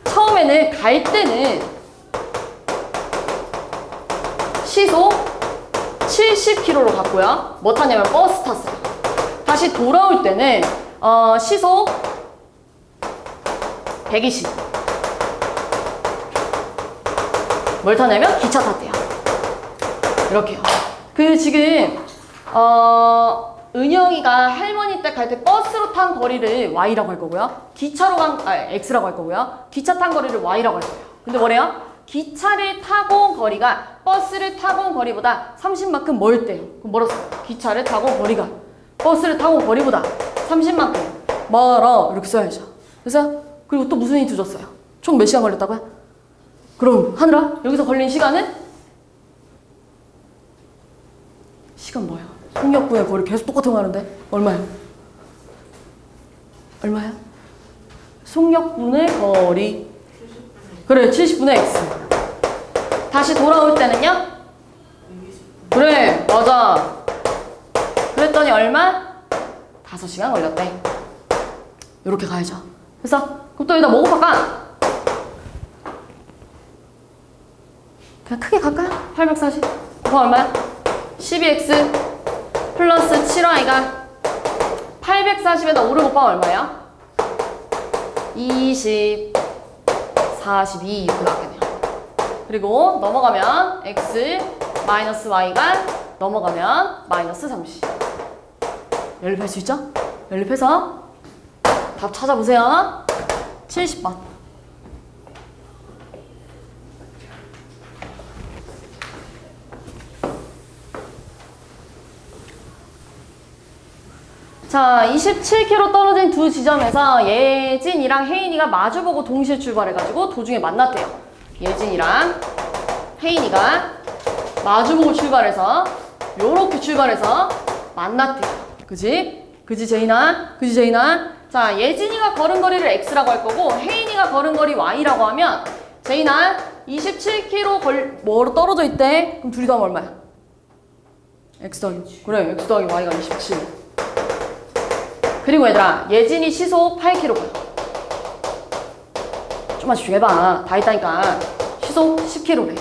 처음에는 갈 때는 시속 70km로 갔고요. 뭐 타냐면 버스 탔어요. 다시 돌아올 때는 시속 120. 뭘 타냐면 기차 탔대요. 이렇게요. 그 지금 은영이가 할머니 댁 갈 때 버스로 탄 거리를 y라고 할 거고요. 기차로 x라고 할 거고요. 기차 탄 거리를 y라고 할 거예요. 근데 뭐래요? 기차를 타고 온 거리가 버스를 타고 온 거리보다 30만큼 멀대요. 그럼 멀었어요. 기차를 타고 온 거리가 버스를 타고 온 거리보다 30만큼 멀어. 이렇게 써야죠. 그래서 그리고 또 무슨 힌트 줬어요? 총 몇 시간 걸렸다고요? 그럼 하늘아 여기서 걸린 시간은? 시간 뭐야? 송역군의 거리 계속 똑같은 거 하는데 얼마야? 얼마야? 송역군의 거리 그래 70분의 x. 다시 돌아올 때는요? 그래 맞아. 그랬더니 얼마? 5시간 걸렸대. 이렇게 가야죠. 그래서 그럼 또 여기다 뭐 곱할까? 그냥 크게 갈까요? 840 곱하면 얼마야? 12x 플러스 7y가 840에다 5를 곱하면 얼마예요? 20 42 이렇게 나왔겠네요. 그리고 넘어가면 x 마이너스 y가 넘어가면 마이너스 30. 연립할 수 있죠? 연립해서 답 찾아보세요. 70번. 자, 27km 떨어진 두 지점에서 예진이랑 혜인이가 마주보고 동시에 출발해가지고 도중에 만났대요. 예진이랑 혜인이가 마주보고 출발해서 요렇게 출발해서 만났대요. 그지? 그지 제인아? 그지 제인아? 자, 예진이가 걸은 거리를 x라고 할 거고 혜인이가 걸은 거리 y라고 하면 제인아 27km 뭐로 떨어져 있대? 그럼 둘이 더하면 얼마야? x 더하기 그래 x 더하기 y가 27. 그리고 얘들아 예진이 시속 8km고요. 좀만 집중해봐. 다 있다니까. 시속 10km래.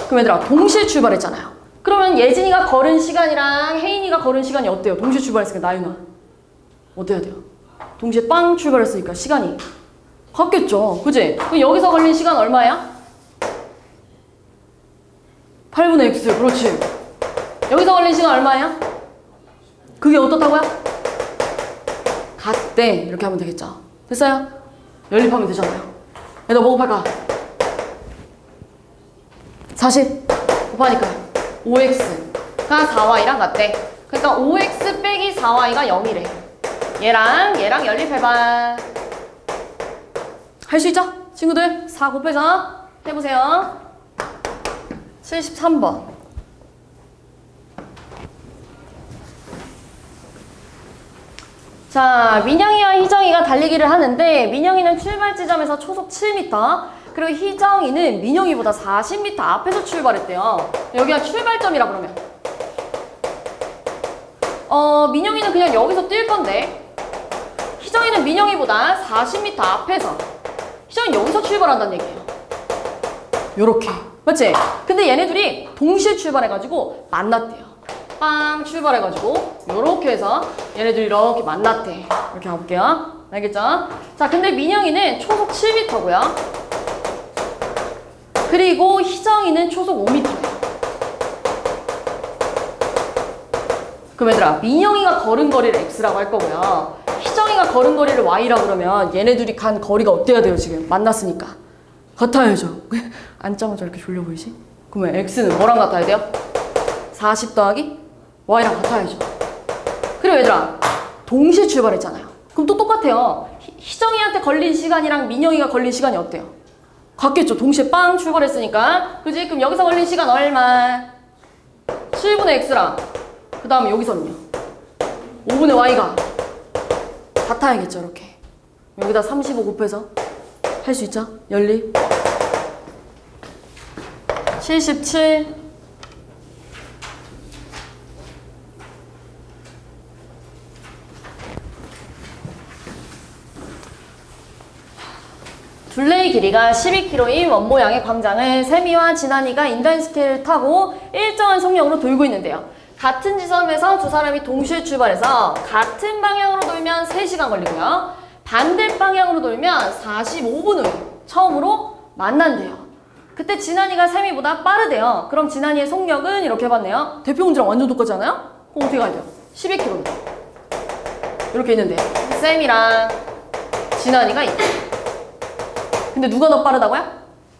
그럼 얘들아 동시에 출발했잖아요. 그러면 예진이가 걸은 시간이랑 혜인이가 걸은 시간이 어때요? 동시에 출발했으니까 나윤아 어때야 돼요? 동시에 빵 출발했으니까 시간이 같겠죠. 그치? 그럼 여기서 걸린 시간 얼마야? 8분의 x. 그렇지. 여기서 걸린 시간 얼마야? 그게 어떻다고요? 같대. 이렇게 하면 되겠죠. 됐어요? 연립하면 되잖아요. 얘들아 뭐 곱할까? 40 곱하니까요. 5x가 4y랑 같대. 그러니까 5x 빼기 4y가 0이래. 얘랑 연립해봐. 할 수 있죠? 친구들 4 곱해서 해보세요. 73번. 자, 민영이와 희정이가 달리기를 하는데 민영이는 출발 지점에서 초속 7m 그리고 희정이는 민영이보다 40m 앞에서 출발했대요. 여기가 출발점이라 그러면 민영이는 그냥 여기서 뛸 건데 희정이는 민영이보다 40m 앞에서 희정이 여기서 출발한다는 얘기예요. 요렇게 맞지? 근데 얘네들이 동시에 출발해가지고 만났대요. 빵 출발해가지고 요렇게 해서 얘네들이 이렇게 만났대. 이렇게 가볼게요. 알겠죠? 자, 근데 민영이는 초속 7m고요. 그리고 희정이는 초속 5m예요. 그럼 얘들아 민영이가 걸은 거리를 x라고 할 거고요. 희정이가 걸은 거리를 y라고 그러면 얘네들이 간 거리가 어때야 돼요? 지금 만났으니까 같아야죠. 앉자마자 이렇게 졸려 보이지? 그러면 x는 뭐랑 같아야 돼요? 40 더하기 y랑 같아야죠. 그리고 얘들아 동시에 출발했잖아요. 그럼 또 똑같아요. 희정이한테 걸린 시간이랑 민영이가 걸린 시간이 어때요? 같겠죠. 동시에 빵 출발했으니까. 그지? 그럼 여기서 걸린 시간 얼마? 7분의 x랑 그 다음에 여기서는요 5분의 y가 같아야겠죠. 이렇게 여기다 35 곱해서 할 수 있죠? 연립 77 둘레의 길이가 12km인 원모양의 광장을 세미와 진한이가 인라인스케이트를 타고 일정한 속력으로 돌고 있는데요. 같은 지점에서 두 사람이 동시에 출발해서 같은 방향으로 돌면 3시간 걸리고요. 반대 방향으로 돌면 45분 후에 처음으로 만난대요. 그때 진한이가 세미보다 빠르대요. 그럼 진한이의 속력은 이렇게 해봤네요. 대표문제랑 완전 똑같지 않아요? 그럼 어떻게 가야 돼요? 12km 이렇게 있는데 쌤이랑 진한이가 있대. 근데 누가 더 빠르다고요?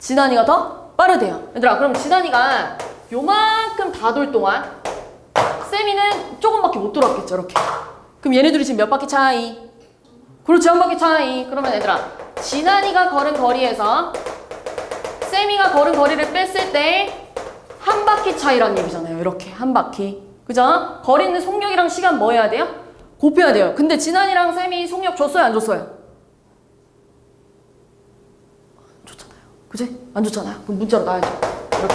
진한이가 더 빠르대요. 얘들아 그럼 진한이가 요만큼 다 돌 동안 쌤이는 조금밖에 못 돌았겠죠. 이렇게. 그럼 얘네들이 지금 몇 바퀴 차이? 그렇지 한 바퀴 차이. 그러면 얘들아 진한이가 걸은 거리에서 쌤이가 걸은 거리를 뺐을 때 한 바퀴 차이란 얘기잖아요. 이렇게 한 바퀴. 그죠? 거리는 속력이랑 시간 뭐 해야 돼요? 곱해야 돼요. 근데 진한이랑 쌤이 속력 줬어요 안 줬어요? 그치? 안 좋잖아요. 그럼 문자로 놔야죠. 이렇게.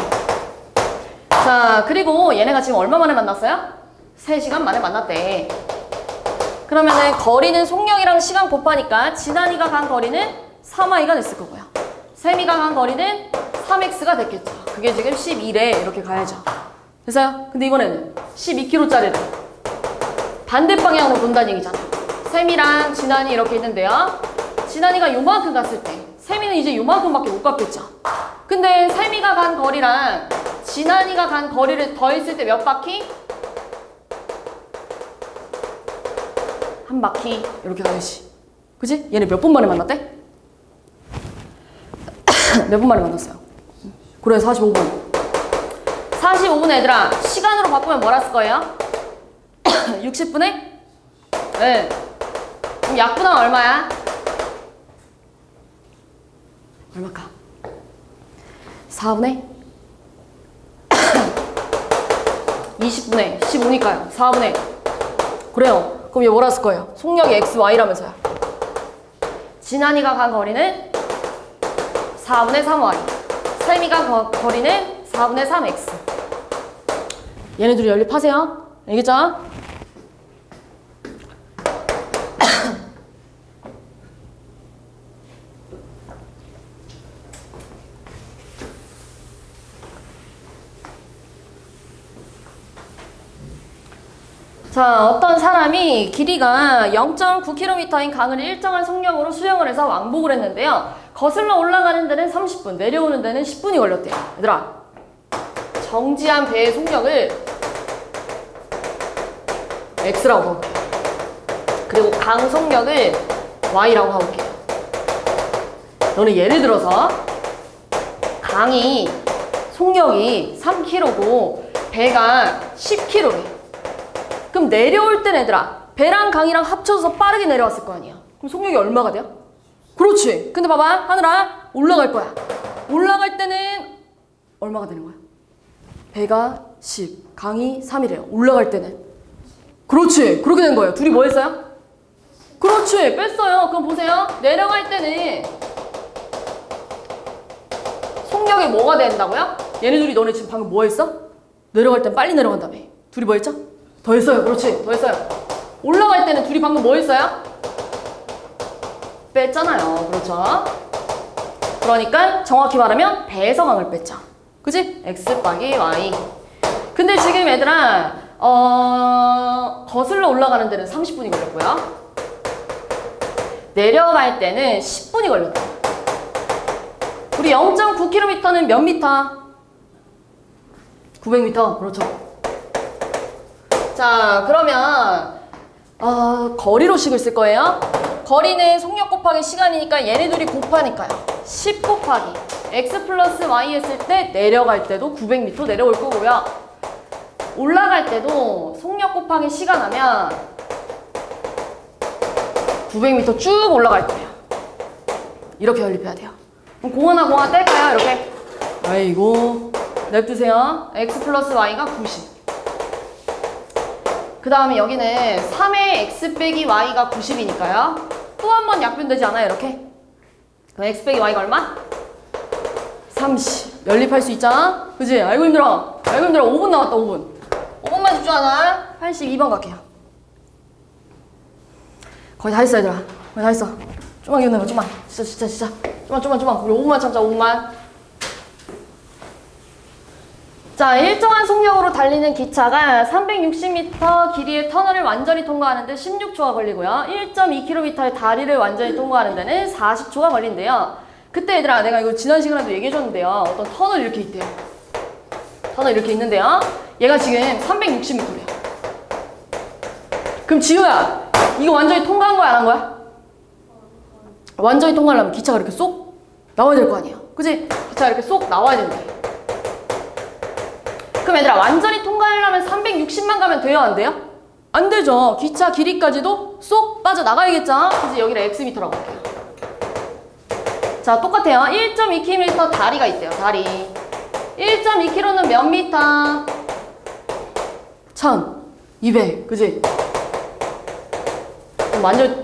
자, 그리고 얘네가 지금 얼마 만에 만났어요? 3시간 만에 만났대. 그러면은 거리는 속력이랑 시간 곱하니까 진한이가 간 거리는 3y가 됐을 거고요. 쌤이가 간 거리는 3x가 됐겠죠. 그게 지금 12래. 이렇게 가야죠. 됐어요? 근데 이번에는 12km짜리를 반대 방향으로 본다는 얘기잖아요. 쌤이랑 진한이 이렇게 있는데요. 진한이가 요만큼 갔을 때 세미는 이제 요만큼밖에 못 갔겠죠. 근데 세미가 간 거리랑 진한이가 간 거리를 더했을 때 몇 바퀴? 한 바퀴 이렇게 가야지. 그치? 얘네 몇 분 만에 만났대? 몇 분 만에 만났어요? 그래 45분. 45분 얘들아 시간으로 바꾸면 뭐라 쓸 거예요? 60분에? 네. 그럼 약분하면 얼마야? 얼마까? 4분의 20분의 15니까요. 4분의 그래요. 그럼 얘 뭐라 쓸 거예요? 속력이 XY라면서요. 진한이가 간 거리는 4분의 3Y. 쌤이가 거리는 4분의 3X. 얘네들이 연립하세요. 알겠죠? 자, 어떤 사람이 길이가 0.9km인 강을 일정한 속력으로 수영을 해서 왕복을 했는데요. 거슬러 올라가는 데는 30분, 내려오는 데는 10분이 걸렸대요. 얘들아, 정지한 배의 속력을 X라고 해볼게요. 그리고 강 속력을 Y라고 해볼게요. 너는 예를 들어서 강이 속력이 3km고 배가 10km래. 그럼 내려올 땐 얘들아, 배랑 강이랑 합쳐서 빠르게 내려왔을 거 아니야. 그럼 속력이 얼마가 돼요? 그렇지. 근데 봐봐, 하늘아, 올라갈 거야. 올라갈 때는 얼마가 되는 거야? 배가 10, 강이 3이래요. 올라갈 때는. 그렇지. 그렇게 된 거예요. 둘이 뭐 했어요? 그렇지. 뺐어요. 그럼 보세요. 내려갈 때는 속력이 뭐가 된다고요? 얘네 둘이 너네 지금 방금 뭐 했어? 내려갈 땐 빨리 내려간다며. 둘이 뭐 했죠? 더 했어요. 그렇지. 더 했어요. 올라갈 때는 둘이 방금 뭐 했어요? 뺐잖아요. 그렇죠? 그러니까 정확히 말하면 배에서 강을 뺐죠. 그치? X 빼기 Y. 근데 지금 얘들아, 거슬러 올라가는 데는 30분이 걸렸고요. 내려갈 때는 10분이 걸렸다. 우리 0.9km는 몇 미터? 900m. 그렇죠. 자, 그러면 거리로 식을 쓸 거예요. 거리는 속력 곱하기 시간이니까 얘네 둘이 곱하니까요. 10 곱하기 x 플러스 y 했을 때 내려갈 때도 900m 내려올 거고요. 올라갈 때도 속력 곱하기 시간 하면 900m 쭉 올라갈 거예요. 이렇게 연립해야 돼요. 그럼 공원아 공원 뗄까요? 이렇게. 아이고, 냅두세요. x 플러스 y가 90. 그 다음에 여기는 3의 x 빼기 y가 90이니까요. 또 한 번 약분되지 않아요? 이렇게. 그럼 x 빼기 y가 얼마? 30. 연립할 수 있잖아? 그지? 아이고 힘들어. 아이고 힘들어. 5분 남았다. 5분. 5분만 집중하자. 82번 갈게요. 거의 다 했어 얘들아. 거의 다 했어. 좀만 기다려봐. 좀만. 진짜. 좀만. 우리 5분만 참자. 5분만. 자, 일정한 속력으로 달리는 기차가 360m 길이의 터널을 완전히 통과하는데 16초가 걸리고요. 1.2km의 다리를 완전히 통과하는 데는 40초가 걸린대요. 그때 얘들아, 내가 이거 지난 시간에도 얘기해줬는데요. 어떤 터널이 이렇게 있대요. 터널 이렇게 있는데요. 얘가 지금 360m래요. 그럼 지우야, 이거 완전히 통과한 거야, 안 한 거야? 완전히 통과하려면 기차가 이렇게 쏙 나와야 될 거 아니에요. 그치? 기차가 이렇게 쏙 나와야 된대. 그럼 얘들아, 완전히 통과하려면 360만 가면 돼요, 안 돼요? 안 되죠. 기차 길이까지도 쏙 빠져나가야겠죠? 그래서 여기를 x미터라고 할게요. 자, 똑같아요. 1.2km 다리가 있대요, 다리. 1.2km는 몇 미터? 1200, 그지?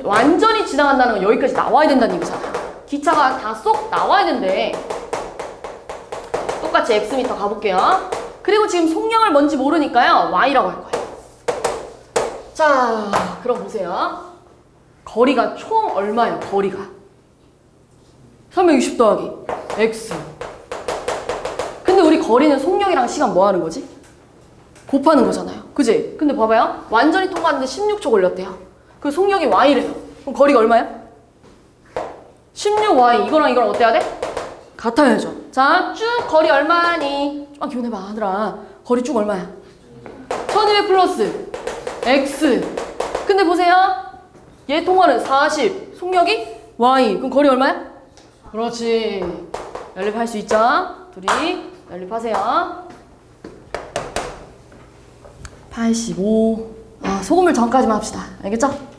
완전히 지나간다는 건 여기까지 나와야 된다는 얘기잖아요. 기차가 다 쏙 나와야 된대. 똑같이 x미터 가볼게요. 그리고 지금 속력을 뭔지 모르니까요. y라고 할 거예요. 자, 그럼 보세요. 거리가 총 얼마예요? 거리가 360 더하기 x. 근데 우리 거리는 속력이랑 시간 뭐 하는 거지? 곱하는 거잖아요. 그지? 근데 봐봐요. 완전히 통과하는데 16초 걸렸대요. 그 속력이 y래요. 그럼 거리가 얼마야? 16y. 이거랑 어때야 돼? 같아야죠. 자, 쭉 거리 얼마니? 좀만 기운해봐, 하더라. 거리 쭉 얼마야? 1200 플러스 x. 근데 보세요. 얘 통화는 40. 속력이 y. 그럼 거리 얼마야? 그렇지. 연립할 수 있죠? 둘이 연립하세요. 85. 소금을 전까지만 합시다. 알겠죠?